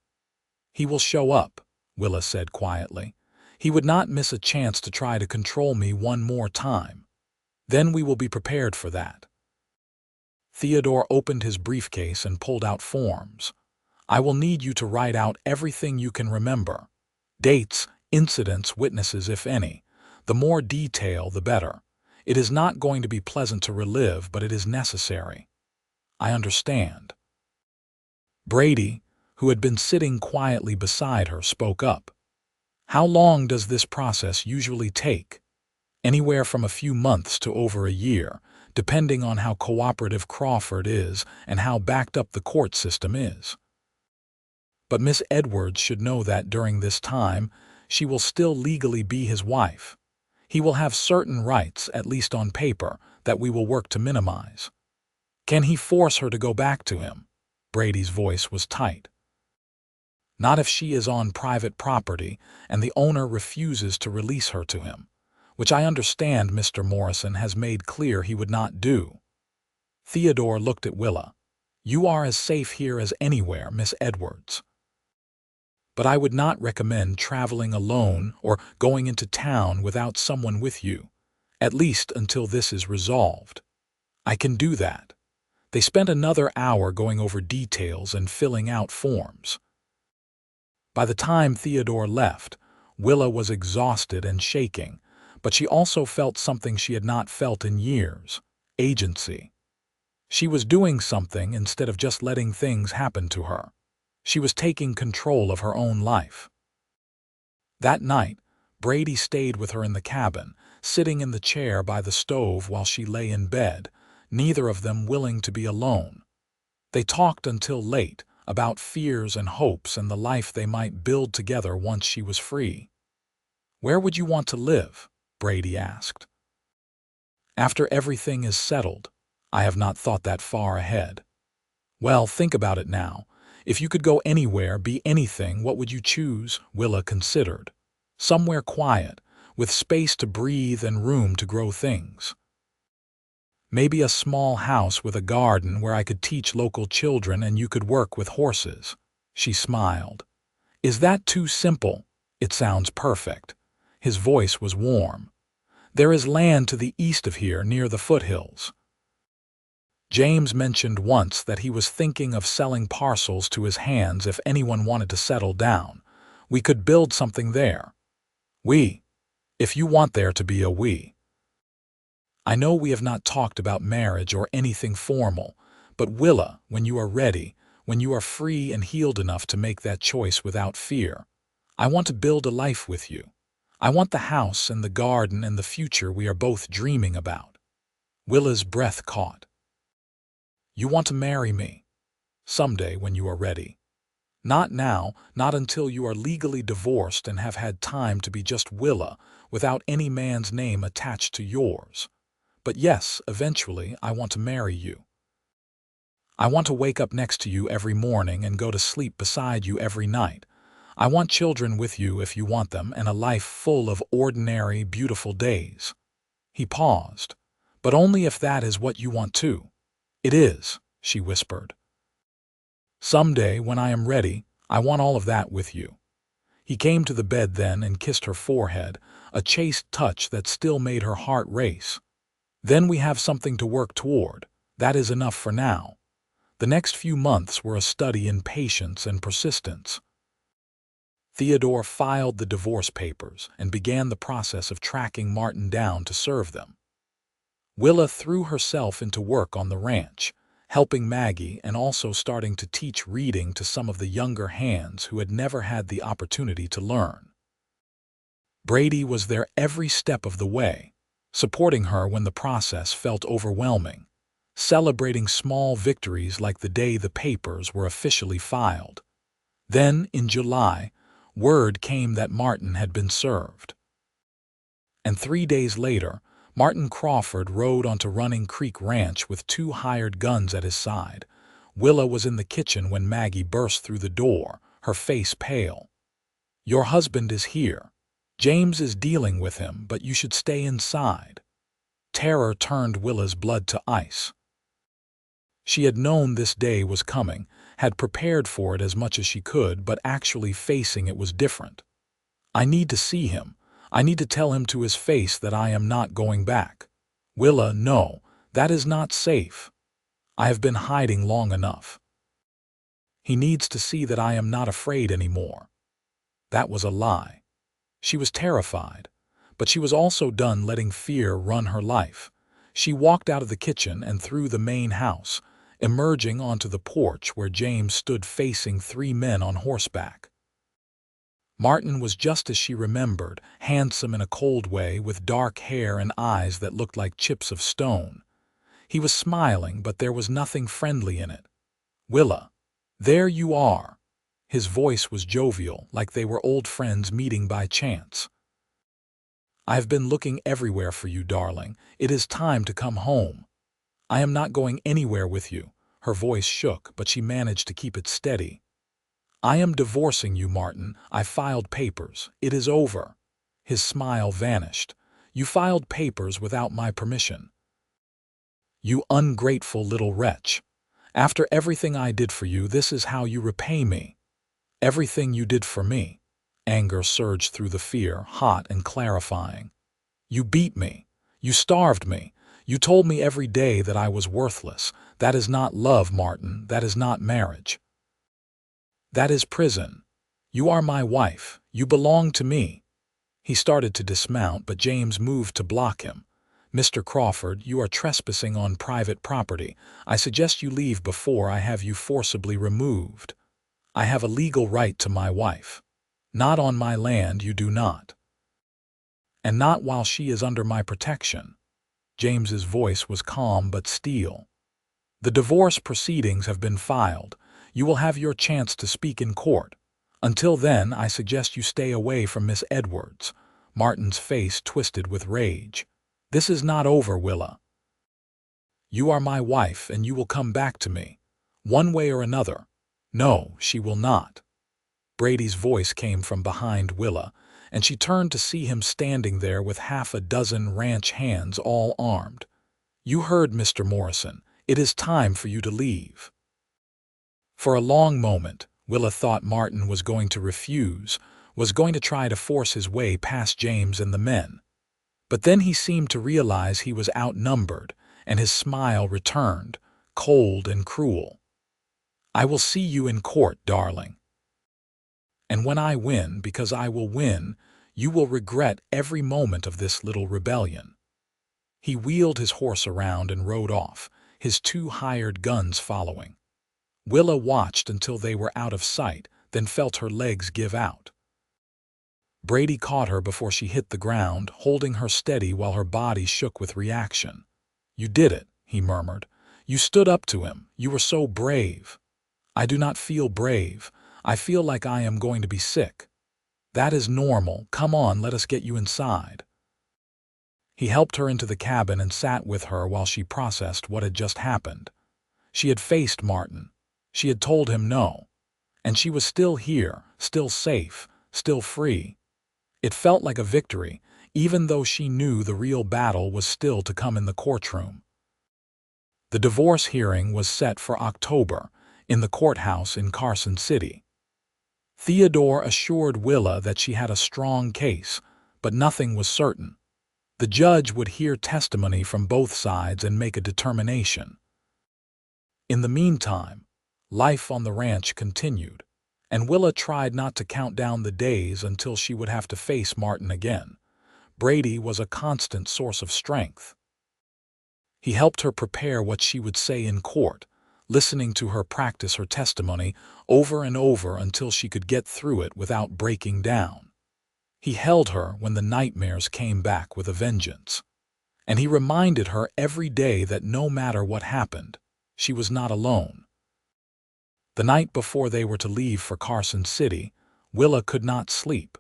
"He will show up," Willa said quietly. "He would not miss a chance to try to control me one more time. Then we will be prepared for that." Theodore opened his briefcase and pulled out forms. "I will need you to write out everything you can remember. Dates, incidents, witnesses, if any. The more detail, the better. It is not going to be pleasant to relive, but it is necessary." "I understand." Brady, who had been sitting quietly beside her, spoke up. "How long does this process usually take?" "Anywhere from a few months to over a year, depending on how cooperative Crawford is and how backed up the court system is. But Miss Edwards should know that during this time, she will still legally be his wife. He will have certain rights, at least on paper, that we will work to minimize." "Can he force her to go back to him?" Brady's voice was tight. "Not if she is on private property and the owner refuses to release her to him, which I understand Mr. Morrison has made clear he would not do." Theodore looked at Willa. "You are as safe here as anywhere, Miss Edwards. But I would not recommend traveling alone or going into town without someone with you, at least until this is resolved." "I can do that." They spent another hour going over details and filling out forms. By the time Theodore left, Willa was exhausted and shaking, but she also felt something she had not felt in years: agency. She was doing something instead of just letting things happen to her. She was taking control of her own life. That night, Brady stayed with her in the cabin, sitting in the chair by the stove while she lay in bed, neither of them willing to be alone. They talked until late, about fears and hopes and the life they might build together once she was free. "Where would you want to live?" Brady asked. "After everything is settled, I have not thought that far ahead." "Well, think about it now. If you could go anywhere, be anything, what would you choose?" Willa considered. "Somewhere quiet, with space to breathe and room to grow things. Maybe a small house with a garden where I could teach local children and you could work with horses." She smiled. "Is that too simple?" "It sounds perfect." His voice was warm. "There is land to the east of here near the foothills." James mentioned once that he was thinking of selling parcels to his hands if anyone wanted to settle down. "We could build something there." "We? If you want there to be a we." "I know we have not talked about marriage or anything formal, but Willa, when you are ready, when you are free and healed enough to make that choice without fear, I want to build a life with you. I want the house and the garden and the future we are both dreaming about." Willa's breath caught. "You want to marry me? Someday when you are ready. Not now, not until you are legally divorced and have had time to be just Willa, without any man's name attached to yours. But yes, eventually I want to marry you. I want to wake up next to you every morning and go to sleep beside you every night. I want children with you if you want them and a life full of ordinary, beautiful days." He paused. "But only if that is what you want too." "It is," she whispered. "Someday, when I am ready, I want all of that with you." He came to the bed then and kissed her forehead, a chaste touch that still made her heart race. "Then we have something to work toward. That is enough for now." The next few months were a study in patience and persistence. Theodore filed the divorce papers and began the process of tracking Martin down to serve them. Willa threw herself into work on the ranch, helping Maggie and also starting to teach reading to some of the younger hands who had never had the opportunity to learn. Brady was there every step of the way, supporting her when the process felt overwhelming, celebrating small victories like the day the papers were officially filed. Then, in July, word came that Martin had been served. And 3 days later, Martin Crawford rode onto Running Creek Ranch with 2 hired guns at his side. Willa was in the kitchen when Maggie burst through the door, her face pale. "Your husband is here. James is dealing with him, but you should stay inside." Terror turned Willa's blood to ice. She had known this day was coming, had prepared for it as much as she could, but actually facing it was different. "I need to see him. I need to tell him to his face that I am not going back." "Willa, no, that is not safe. I have been hiding long enough. He needs to see that I am not afraid anymore." That was a lie. She was terrified, but she was also done letting fear run her life. She walked out of the kitchen and through the main house, emerging onto the porch where James stood facing 3 men on horseback. Martin was just as she remembered, handsome in a cold way, with dark hair and eyes that looked like chips of stone. He was smiling, but there was nothing friendly in it. "Willa, there you are." His voice was jovial, like they were old friends meeting by chance. "I have been looking everywhere for you, darling. It is time to come home. I am not going anywhere with you." Her voice shook, but she managed to keep it steady. "I am divorcing you, Martin. I filed papers. It is over." His smile vanished. "You filed papers without my permission. You ungrateful little wretch. After everything I did for you, this is how you repay me. Everything you did for me." Anger surged through the fear, hot and clarifying. "You beat me. You starved me. You told me every day that I was worthless. That is not love, Martin. That is not marriage. That is prison. You are my wife. You belong to me." He started to dismount, but James moved to block him. "Mr. Crawford, you are trespassing on private property. I suggest you leave before I have you forcibly removed. I have a legal right to my wife. Not on my land, you do not. And not while she is under my protection." James's voice was calm but steel. "The divorce proceedings have been filed. You will have your chance to speak in court. Until then, I suggest you stay away from Miss Edwards." Martin's face twisted with rage. "This is not over, Willa. You are my wife and you will come back to me. One way or another." "No, she will not." Brady's voice came from behind Willa, and she turned to see him standing there with half a dozen ranch hands all armed. "You heard Mr. Morrison. It is time for you to leave." For a long moment, Willa thought Martin was going to refuse, was going to try to force his way past James and the men. But then he seemed to realize he was outnumbered, and his smile returned, cold and cruel. "I will see you in court, darling. And when I win, because I will win, you will regret every moment of this little rebellion." He wheeled his horse around and rode off, his 2 hired guns following. Willa watched until they were out of sight, then felt her legs give out. Brady caught her before she hit the ground, holding her steady while her body shook with reaction. "You did it," he murmured. "You stood up to him. You were so brave." "I do not feel brave. I feel like I am going to be sick." "That is normal. Come on, let us get you inside." He helped her into the cabin and sat with her while she processed what had just happened. She had faced Martin. She had told him no. And she was still here, still safe, still free. It felt like a victory, even though she knew the real battle was still to come in the courtroom. The divorce hearing was set for October, in the courthouse in Carson City. Theodore assured Willa that she had a strong case, but nothing was certain. The judge would hear testimony from both sides and make a determination. In the meantime, life on the ranch continued, and Willa tried not to count down the days until she would have to face Martin again. Brady was a constant source of strength. He helped her prepare what she would say in court, listening to her practice her testimony over and over until she could get through it without breaking down. He held her when the nightmares came back with a vengeance. And he reminded her every day that no matter what happened, she was not alone. The night before they were to leave for Carson City, Willa could not sleep.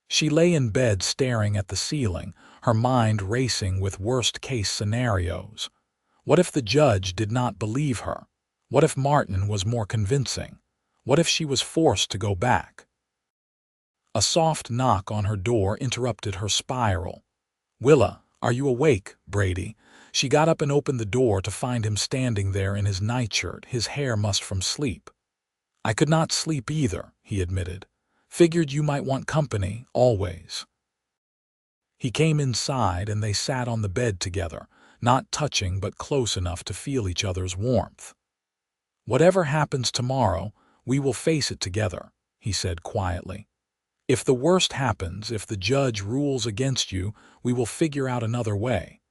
She lay in bed staring at the ceiling, her mind racing with worst-case scenarios. What if the judge did not believe her? What if Martin was more convincing? What if she was forced to go back? A soft knock on her door interrupted her spiral. "Willa, are you awake, Brady?" She got up and opened the door to find him standing there in his nightshirt, his hair mussed from sleep. "I could not sleep either," he admitted. "Figured you might want company, always." He came inside and they sat on the bed together, not touching but close enough to feel each other's warmth. "Whatever happens tomorrow, we will face it together," he said quietly. "If the worst happens, if the judge rules against you, we will figure out another way.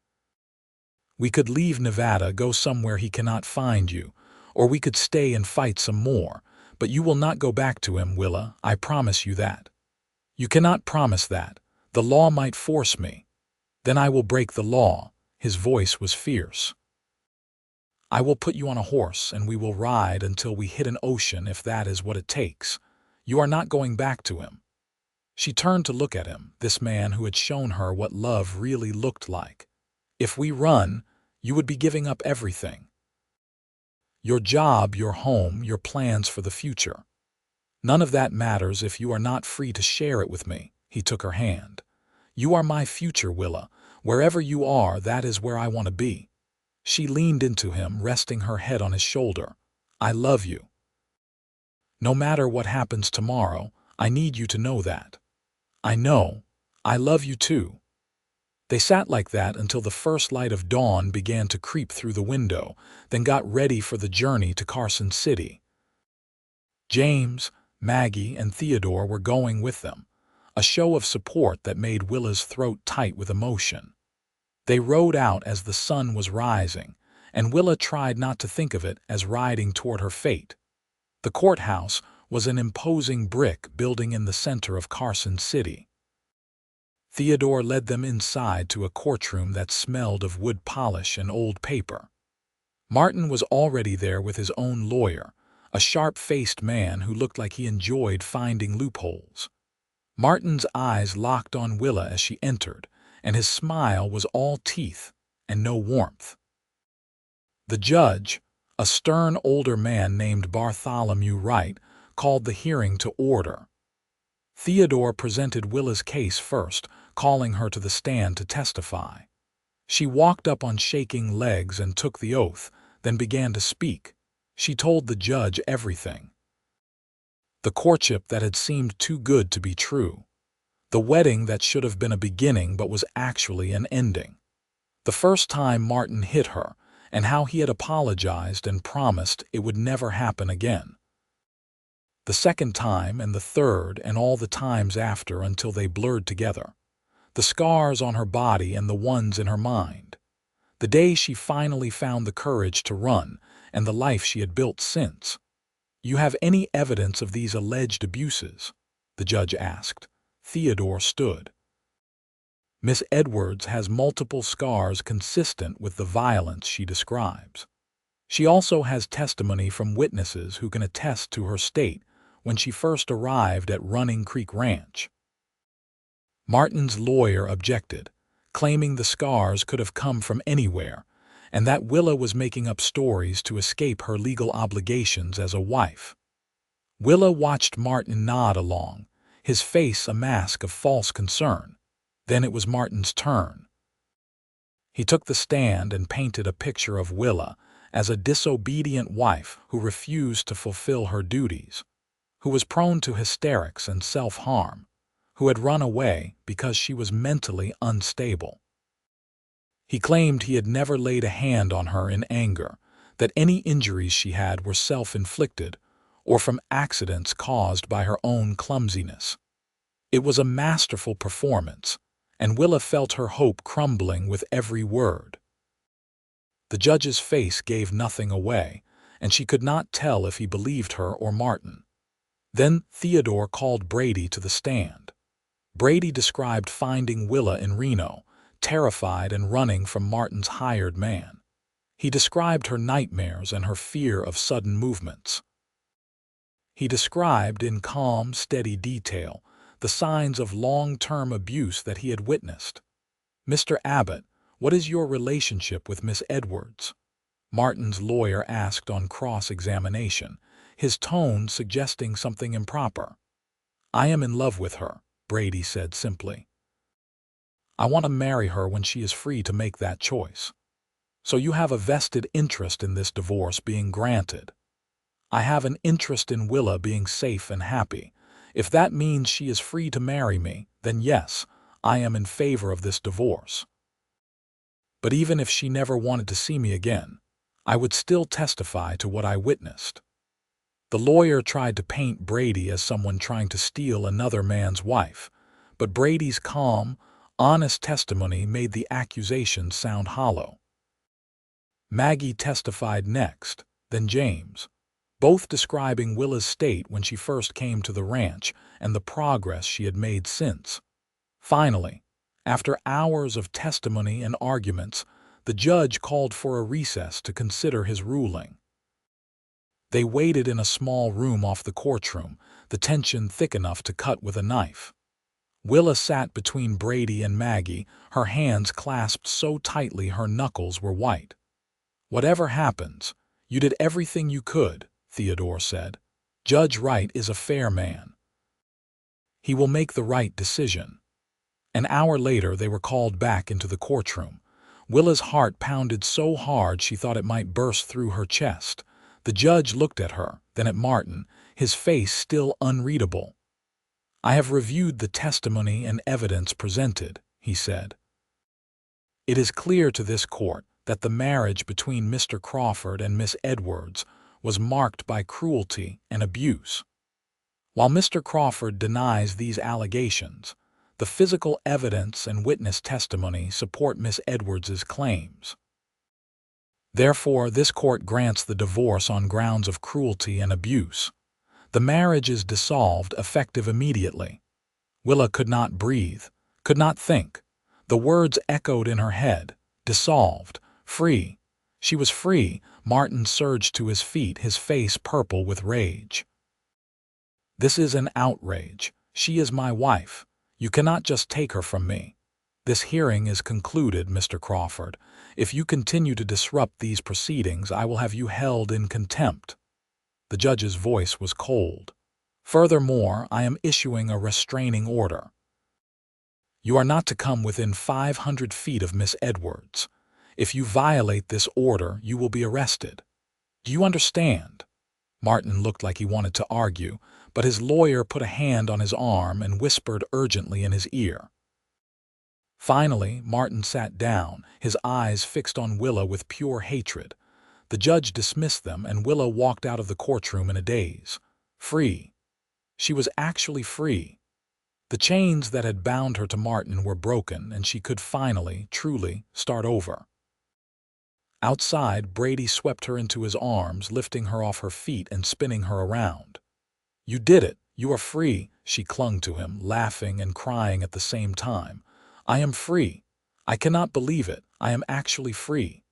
We could leave Nevada, go somewhere he cannot find you, or we could stay and fight some more, but you will not go back to him, Willa, I promise you that." "You cannot promise that. The law might force me." "Then I will break the law." His voice was fierce. "I will put you on a horse and we will ride until we hit an ocean if that is what it takes. You are not going back to him." She turned to look at him, this man who had shown her what love really looked like. "If we run, you would be giving up everything. Your job, your home, your plans for the future. None of that matters if you are not free to share it with me." He took her hand. "You are my future, Willa. Wherever you are, that is where I want to be." She leaned into him, resting her head on his shoulder. "I love you. No matter what happens tomorrow, I need you to know that." "I know. I love you too." They sat like that until the first light of dawn began to creep through the window, then got ready for the journey to Carson City. James, Maggie, and Theodore were going with them, a show of support that made Willa's throat tight with emotion. They rode out as the sun was rising, and Willa tried not to think of it as riding toward her fate. The courthouse was an imposing brick building in the center of Carson City. Theodore led them inside to a courtroom that smelled of wood polish and old paper. Martin was already there with his own lawyer, a sharp-faced man who looked like he enjoyed finding loopholes. Martin's eyes locked on Willa as she entered, and his smile was all teeth and no warmth. The judge, a stern older man named Bartholomew Wright, called the hearing to order. Theodore presented Willa's case first, calling her to the stand to testify. She walked up on shaking legs and took the oath, then began to speak. She told the judge everything. The courtship that had seemed too good to be true. The wedding that should have been a beginning but was actually an ending. The first time Martin hit her, and how he had apologized and promised it would never happen again. The second time and the third and all the times after until they blurred together. The scars on her body and the ones in her mind. The day she finally found the courage to run and the life she had built since. "You have any evidence of these alleged abuses?" the judge asked. Theodore stood. "Miss Edwards has multiple scars consistent with the violence she describes. She also has testimony from witnesses who can attest to her state when she first arrived at Running Creek Ranch." Martin's lawyer objected, claiming the scars could have come from anywhere, and that Willa was making up stories to escape her legal obligations as a wife. Willa watched Martin nod along, his face a mask of false concern. Then it was Martin's turn. He took the stand and painted a picture of Willa as a disobedient wife who refused to fulfill her duties, who was prone to hysterics and self-harm, who had run away because she was mentally unstable. He claimed he had never laid a hand on her in anger, that any injuries she had were self-inflicted or from accidents caused by her own clumsiness. It was a masterful performance, and Willa felt her hope crumbling with every word. The judge's face gave nothing away, and she could not tell if he believed her or Martin. Then Theodore called Brady to the stand. Brady described finding Willa in Reno, terrified and running from Martin's hired man. He described her nightmares and her fear of sudden movements. He described in calm, steady detail the signs of long-term abuse that he had witnessed. "Mr. Abbott, what is your relationship with Miss Edwards?" Martin's lawyer asked on cross-examination, his tone suggesting something improper. "I am in love with her," Brady said simply. "I want to marry her when she is free to make that choice. So you have a vested interest in this divorce being granted." "I have an interest in Willa being safe and happy. If that means she is free to marry me, then yes, I am in favor of this divorce. But even if she never wanted to see me again, I would still testify to what I witnessed." The lawyer tried to paint Brady as someone trying to steal another man's wife, but Brady's calm, honest testimony made the accusation sound hollow. Maggie testified next, then James, both describing Willa's state when she first came to the ranch and the progress she had made since. Finally, after hours of testimony and arguments, the judge called for a recess to consider his ruling. They waited in a small room off the courtroom, the tension thick enough to cut with a knife. Willa sat between Brady and Maggie, her hands clasped so tightly her knuckles were white. "Whatever happens, you did everything you could," Theodore said. "Judge Wright is a fair man. He will make the right decision." An hour later they were called back into the courtroom. Willa's heart pounded so hard she thought it might burst through her chest. The judge looked at her, then at Martin, his face still unreadable. "I have reviewed the testimony and evidence presented," he said. "It is clear to this court that the marriage between Mr. Crawford and Miss Edwards was marked by cruelty and abuse. While Mr. Crawford denies these allegations, the physical evidence and witness testimony support Miss Edwards's claims. Therefore, this court grants the divorce on grounds of cruelty and abuse. The marriage is dissolved, effective immediately." Willa could not breathe, Could not think. The words echoed in her head. Dissolved. Free. She was free. Martin surged to his feet, his face purple with rage. This is an outrage. She is my wife. You cannot just take her from me. This hearing is concluded, Mr. Crawford. If you continue to disrupt these proceedings, I will have you held in contempt. The judge's voice was cold. Furthermore, I am issuing a restraining order. You are not to come within 500 feet of Miss Edwards. If you violate this order, you will be arrested. Do you understand? Martin looked like he wanted to argue, but his lawyer put a hand on his arm and whispered urgently in his ear. Finally, Martin sat down, his eyes fixed on Willa with pure hatred. The judge dismissed them, and Willa walked out of the courtroom in a daze. Free. She was actually free. The chains that had bound her to Martin were broken, and she could finally, truly, start over. Outside, Brady swept her into his arms, lifting her off her feet and spinning her around. You did it. You are free. She clung to him, laughing and crying at the same time. I am free. I cannot believe it. I am actually free.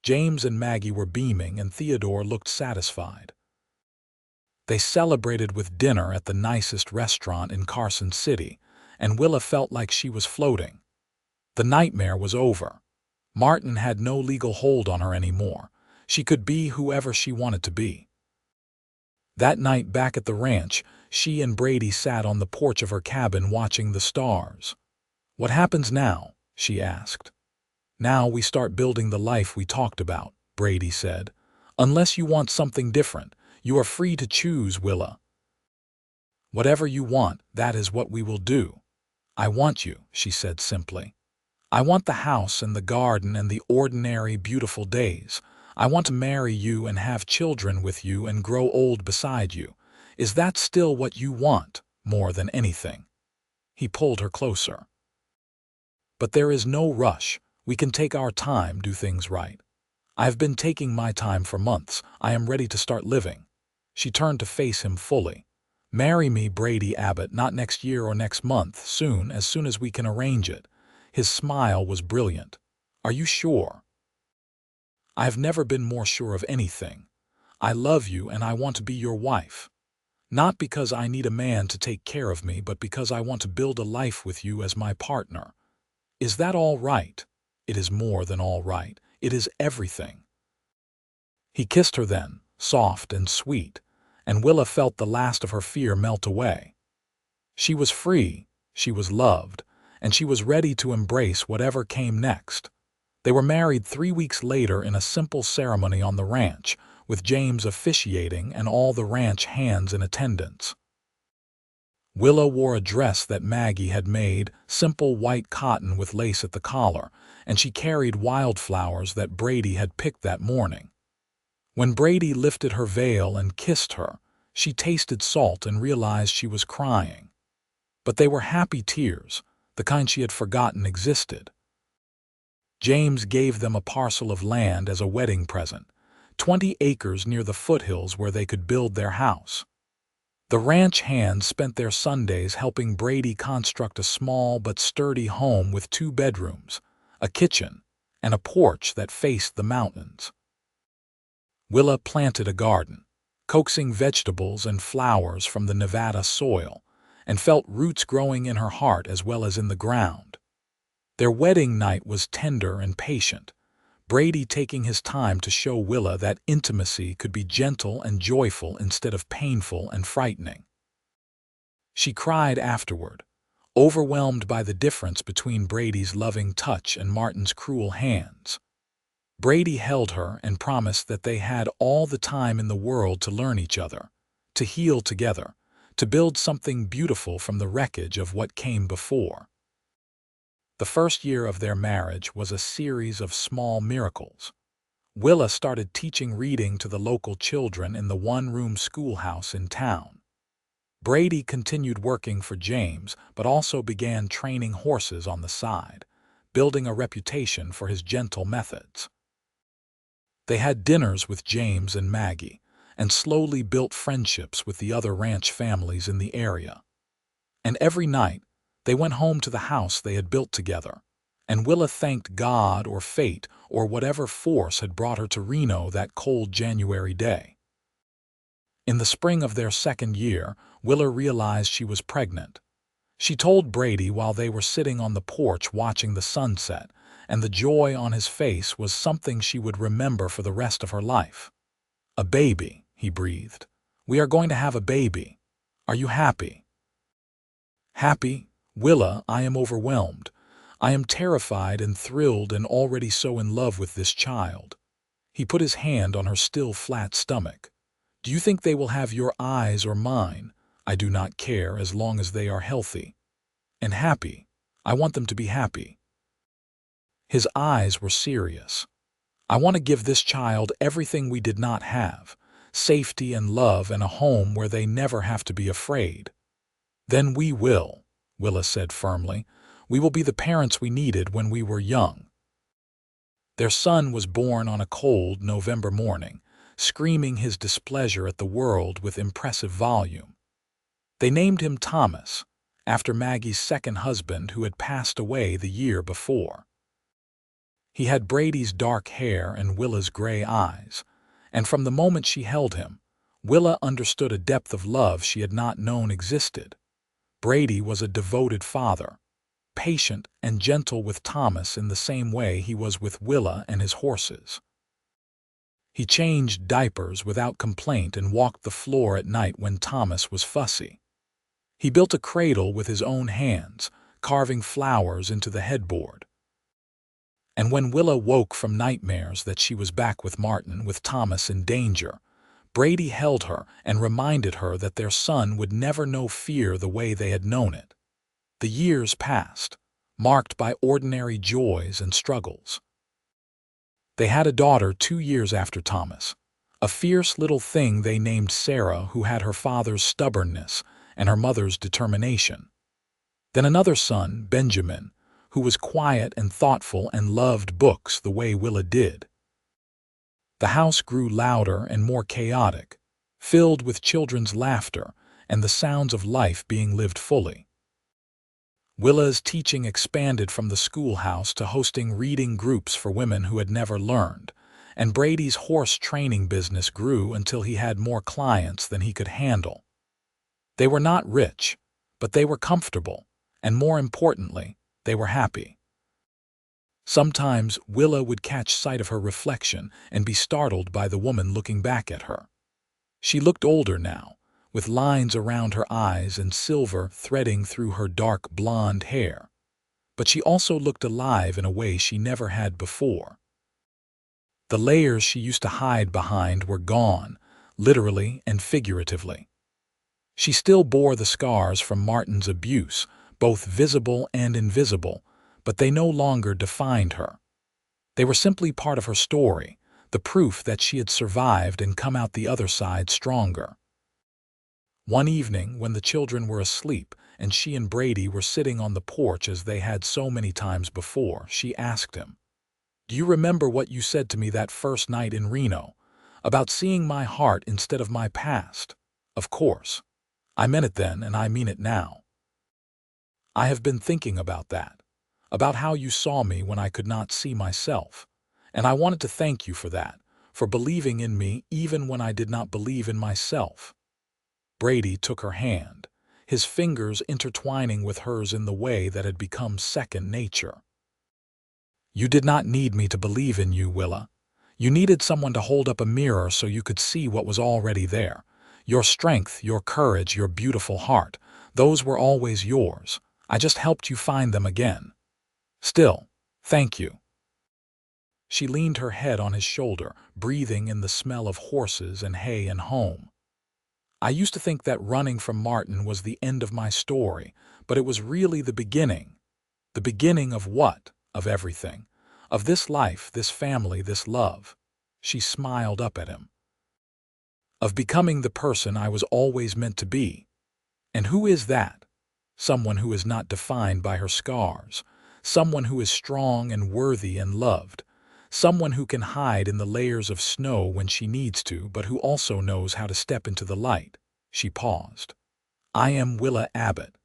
James and Maggie were beaming, and Theodore looked satisfied. They celebrated with dinner at the nicest restaurant in Carson City, and Willa felt like she was floating. The nightmare was over. Martin had no legal hold on her anymore. She could be whoever she wanted to be. That night back at the ranch, she and Brady sat on the porch of her cabin watching the stars. What happens now? She asked. Now we start building the life we talked about, Brady said. Unless you want something different, you are free to choose, Willa. Whatever you want, that is what we will do. I want you, she said simply. I want the house and the garden and the ordinary, beautiful days. I want to marry you and have children with you and grow old beside you. Is that still what you want, more than anything? He pulled her closer. But there is no rush. We can take our time, do things right. I have been taking my time for months. I am ready to start living. She turned to face him fully. Marry me, Brady Abbott, not next year or next month, soon as we can arrange it. His smile was brilliant. Are you sure? I have never been more sure of anything. I love you and I want to be your wife. Not because I need a man to take care of me, but because I want to build a life with you as my partner. Is that all right? It is more than all right. It is everything. He kissed her then, soft and sweet, and Willa felt the last of her fear melt away. She was free, she was loved, and she was ready to embrace whatever came next. They were married 3 weeks later in a simple ceremony on the ranch, with James officiating and all the ranch hands in attendance. Willa wore a dress that Maggie had made, simple white cotton with lace at the collar, and she carried wildflowers that Brady had picked that morning. When Brady lifted her veil and kissed her, she tasted salt and realized she was crying. But they were happy tears, the kind she had forgotten existed. James gave them a parcel of land as a wedding present, 20 acres near the foothills where they could build their house. The ranch hands spent their Sundays helping Brady construct a small but sturdy home with 2 bedrooms, a kitchen, and a porch that faced the mountains. Willa planted a garden, coaxing vegetables and flowers from the Nevada soil, and felt roots growing in her heart as well as in the ground. Their wedding night was tender and patient, Brady taking his time to show Willa that intimacy could be gentle and joyful instead of painful and frightening. She cried afterward, overwhelmed by the difference between Brady's loving touch and Martin's cruel hands. Brady held her and promised that they had all the time in the world to learn each other, to heal together, to build something beautiful from the wreckage of what came before. The first year of their marriage was a series of small miracles. Willa started teaching reading to the local children in the one-room schoolhouse in town. Brady continued working for James, but also began training horses on the side, building a reputation for his gentle methods. They had dinners with James and Maggie, and slowly built friendships with the other ranch families in the area. And every night, They went home to the house they had built together, and Willa thanked God or fate or whatever force had brought her to Reno that cold January day. In the spring of their second year, Willa realized she was pregnant. She told Brady while they were sitting on the porch watching the sunset, and the joy on his face was something she would remember for the rest of her life. "A baby," he breathed. "We are going to have a baby. Are you happy?" "Happy? Willa, I am overwhelmed. I am terrified and thrilled and already so in love with this child." He put his hand on her still flat stomach. "Do you think they will have your eyes or mine? I do not care as long as they are healthy. And happy. I want them to be happy." His eyes were serious. "I want to give this child everything we did not have, safety and love and a home where they never have to be afraid." "Then we will," Willa said firmly. "We will be the parents we needed when we were young." Their son was born on a cold November morning, screaming his displeasure at the world with impressive volume. They named him Thomas, after Maggie's second husband who had passed away the year before. He had Brady's dark hair and Willa's gray eyes, and from the moment she held him, Willa understood a depth of love she had not known existed. Brady was a devoted father, patient and gentle with Thomas in the same way he was with Willa and his horses. He changed diapers without complaint and walked the floor at night when Thomas was fussy. He built a cradle with his own hands, carving flowers into the headboard. And when Willa woke from nightmares that she was back with Martin with Thomas in danger, Brady held her and reminded her that their son would never know fear the way they had known it. The years passed, marked by ordinary joys and struggles. They had a daughter 2 years after Thomas, a fierce little thing they named Sarah, who had her father's stubbornness and her mother's determination. Then another son, Benjamin, who was quiet and thoughtful and loved books the way Willa did. The house grew louder and more chaotic, filled with children's laughter and the sounds of life being lived fully. Willa's teaching expanded from the schoolhouse to hosting reading groups for women who had never learned, and Brady's horse training business grew until he had more clients than he could handle. They were not rich, but they were comfortable, and more importantly, they were happy. Sometimes Willa would catch sight of her reflection and be startled by the woman looking back at her. She looked older now, with lines around her eyes and silver threading through her dark blonde hair. But she also looked alive in a way she never had before. The layers she used to hide behind were gone, literally and figuratively. She still bore the scars from Martin's abuse, both visible and invisible, but they no longer defined her. They were simply part of her story, the proof that she had survived and come out the other side stronger. One evening, when the children were asleep and she and Brady were sitting on the porch as they had so many times before, she asked him, "Do you remember what you said to me that first night in Reno, about seeing my heart instead of my past?" "Of course. I meant it then and I mean it now. I have been thinking about that, about how you saw me when I could not see myself, and I wanted to thank you for that, for believing in me even when I did not believe in myself." Brady took her hand, his fingers intertwining with hers in the way that had become second nature. "You did not need me to believe in you, Willa. You needed someone to hold up a mirror so you could see what was already there. Your strength, your courage, your beautiful heart, those were always yours. I just helped you find them again. Still, thank you." She leaned her head on his shoulder, breathing in the smell of horses and hay and home. "I used to think that running from Martin was the end of my story, but it was really the beginning. The beginning of what? Of everything. Of this life, this family, this love." She smiled up at him. "Of becoming the person I was always meant to be. And who is that? Someone who is not defined by her scars. Someone who is strong and worthy and loved. Someone who can hide in the layers of snow when she needs to, but who also knows how to step into the light." She paused. "I am Willa Abbott."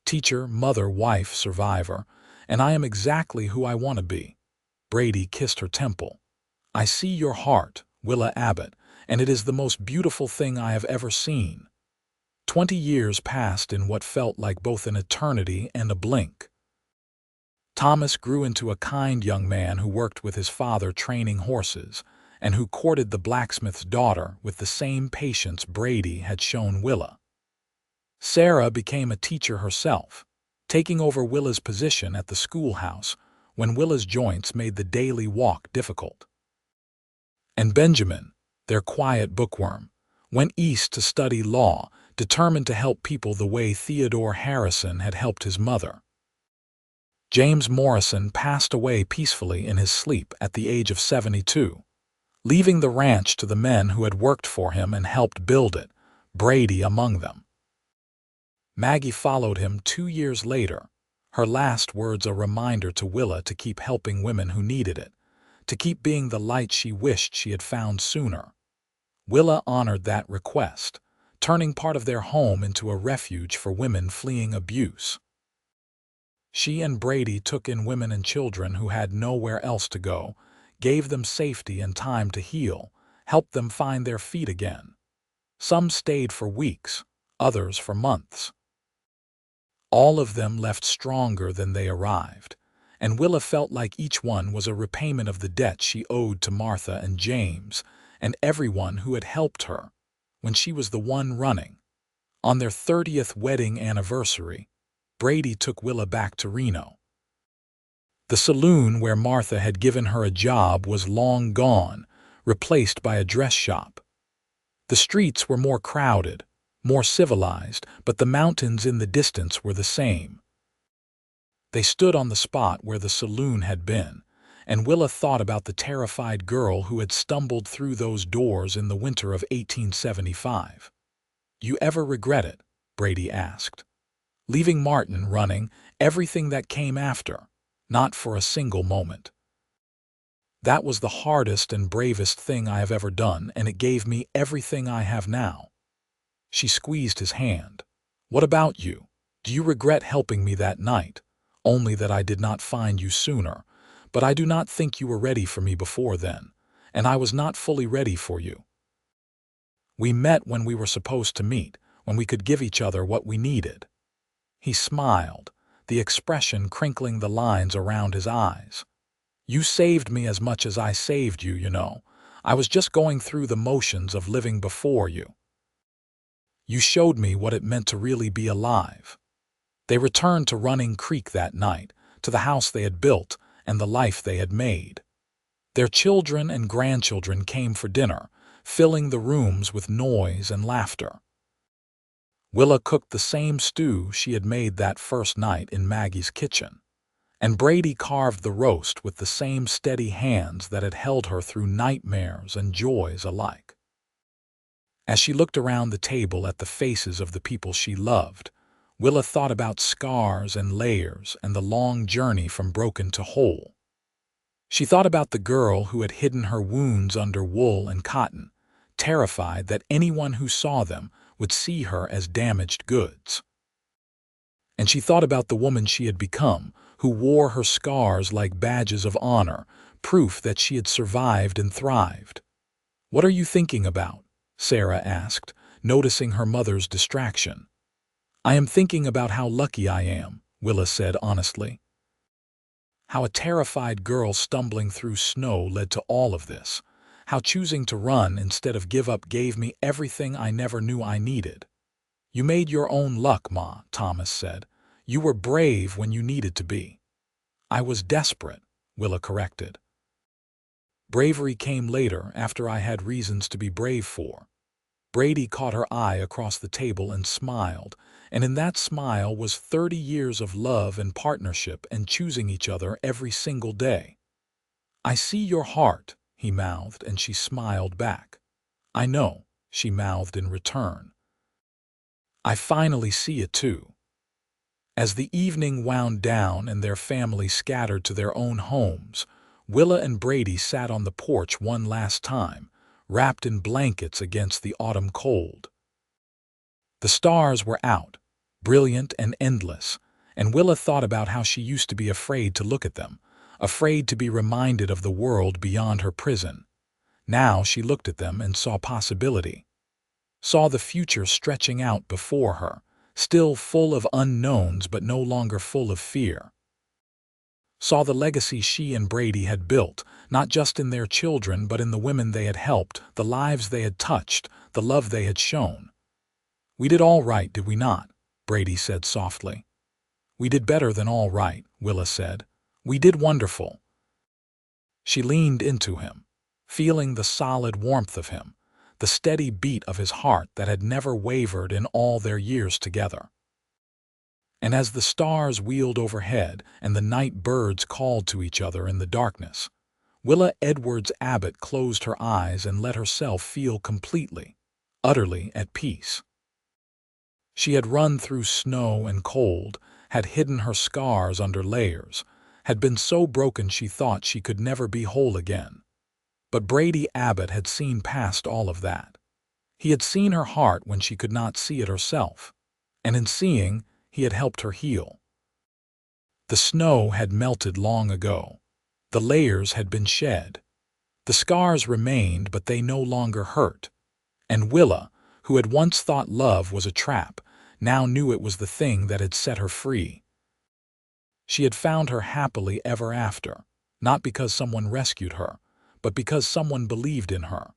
Teacher, mother, wife, survivor, and I am exactly who I want to be. Brady kissed her temple. I see your heart, Willa Abbott, and it is the most beautiful thing I have ever seen. 20 years passed in what felt like both an eternity and a blink. Thomas grew into a kind young man who worked with his father training horses, and who courted the blacksmith's daughter with the same patience Brady had shown Willa. Sarah became a teacher herself, taking over Willa's position at the schoolhouse when Willa's joints made the daily walk difficult. And Benjamin, their quiet bookworm, went east to study law, determined to help people the way Theodore Harrison had helped his mother. James Morrison passed away peacefully in his sleep at the age of 72, leaving the ranch to the men who had worked for him and helped build it, Brady among them. Maggie followed him 2 years later, her last words a reminder to Willa to keep helping women who needed it, to keep being the light she wished she had found sooner. Willa honored that request, turning part of their home into a refuge for women fleeing abuse. She and Brady took in women and children who had nowhere else to go, gave them safety and time to heal, helped them find their feet again. Some stayed for weeks, others for months. All of them left stronger than they arrived, and Willa felt like each one was a repayment of the debt she owed to Martha and James and everyone who had helped her when she was the one running. On their 30th wedding anniversary, Brady took Willa back to Reno. The saloon where Martha had given her a job was long gone, replaced by a dress shop. The streets were more crowded, more civilized, but the mountains in the distance were the same. They stood on the spot where the saloon had been, and Willa thought about the terrified girl who had stumbled through those doors in the winter of 1875. "You ever regret it?" Brady asked. "Leaving Martin running, everything that came after?" "Not for a single moment. That was the hardest and bravest thing I have ever done, and it gave me everything I have now." She squeezed his hand. "What about you? Do you regret helping me that night? Only that I did not find you sooner, but I do not think you were ready for me before then, and I was not fully ready for you. We met when we were supposed to meet, when we could give each other what we needed." He smiled, the expression crinkling the lines around his eyes. "You saved me as much as I saved you, you know. I was just going through the motions of living before you. You showed me what it meant to really be alive." They returned to Running Creek that night, to the house they had built and the life they had made. Their children and grandchildren came for dinner, filling the rooms with noise and laughter. Willa cooked the same stew she had made that first night in Maggie's kitchen, and Brady carved the roast with the same steady hands that had held her through nightmares and joys alike. As she looked around the table at the faces of the people she loved, Willa thought about scars and layers and the long journey from broken to whole. She thought about the girl who had hidden her wounds under wool and cotton, terrified that anyone who saw them would see her as damaged goods. And she thought about the woman she had become, who wore her scars like badges of honor, proof that she had survived and thrived. "What are you thinking about?" Sarah asked, noticing her mother's distraction. "I am thinking about how lucky I am," Willa said honestly. How a terrified girl stumbling through snow led to all of this. How choosing to run instead of give up gave me everything I never knew I needed. "You made your own luck, Ma," Thomas said. "You were brave when you needed to be." "I was desperate," Willa corrected. "Bravery came later, after I had reasons to be brave for." Brady caught her eye across the table and smiled, and in that smile was 30 years of love and partnership and choosing each other every single day. "I see your heart," he mouthed, and she smiled back. "I know," she mouthed in return. "I finally see it too." As the evening wound down and their family scattered to their own homes, Willa and Brady sat on the porch one last time, wrapped in blankets against the autumn cold. The stars were out, brilliant and endless, and Willa thought about how she used to be afraid to look at them, afraid to be reminded of the world beyond her prison. Now she looked at them and saw possibility, saw the future stretching out before her, still full of unknowns but no longer full of fear. Saw the legacy she and Brady had built, not just in their children but in the women they had helped, the lives they had touched, the love they had shown. "We did all right, did we not?" Brady said softly. "We did better than all right," Willa said. "We did wonderful." She leaned into him, feeling the solid warmth of him, the steady beat of his heart that had never wavered in all their years together. And as the stars wheeled overhead and the night birds called to each other in the darkness, Willa Edwards Abbott closed her eyes and let herself feel completely, utterly at peace. She had run through snow and cold, had hidden her scars under layers, had been so broken she thought she could never be whole again. But Brady Abbott had seen past all of that. He had seen her heart when she could not see it herself, and in seeing, he had helped her heal. The snow had melted long ago. The layers had been shed. The scars remained, but they no longer hurt. And Willa, who had once thought love was a trap, now knew it was the thing that had set her free. She had found her happily ever after, not because someone rescued her, but because someone believed in her.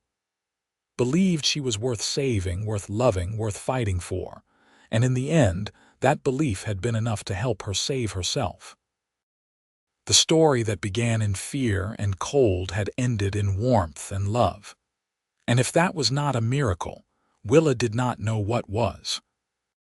Believed she was worth saving, worth loving, worth fighting for. And in the end, that belief had been enough to help her save herself. The story that began in fear and cold had ended in warmth and love. And if that was not a miracle, Willa did not know what was.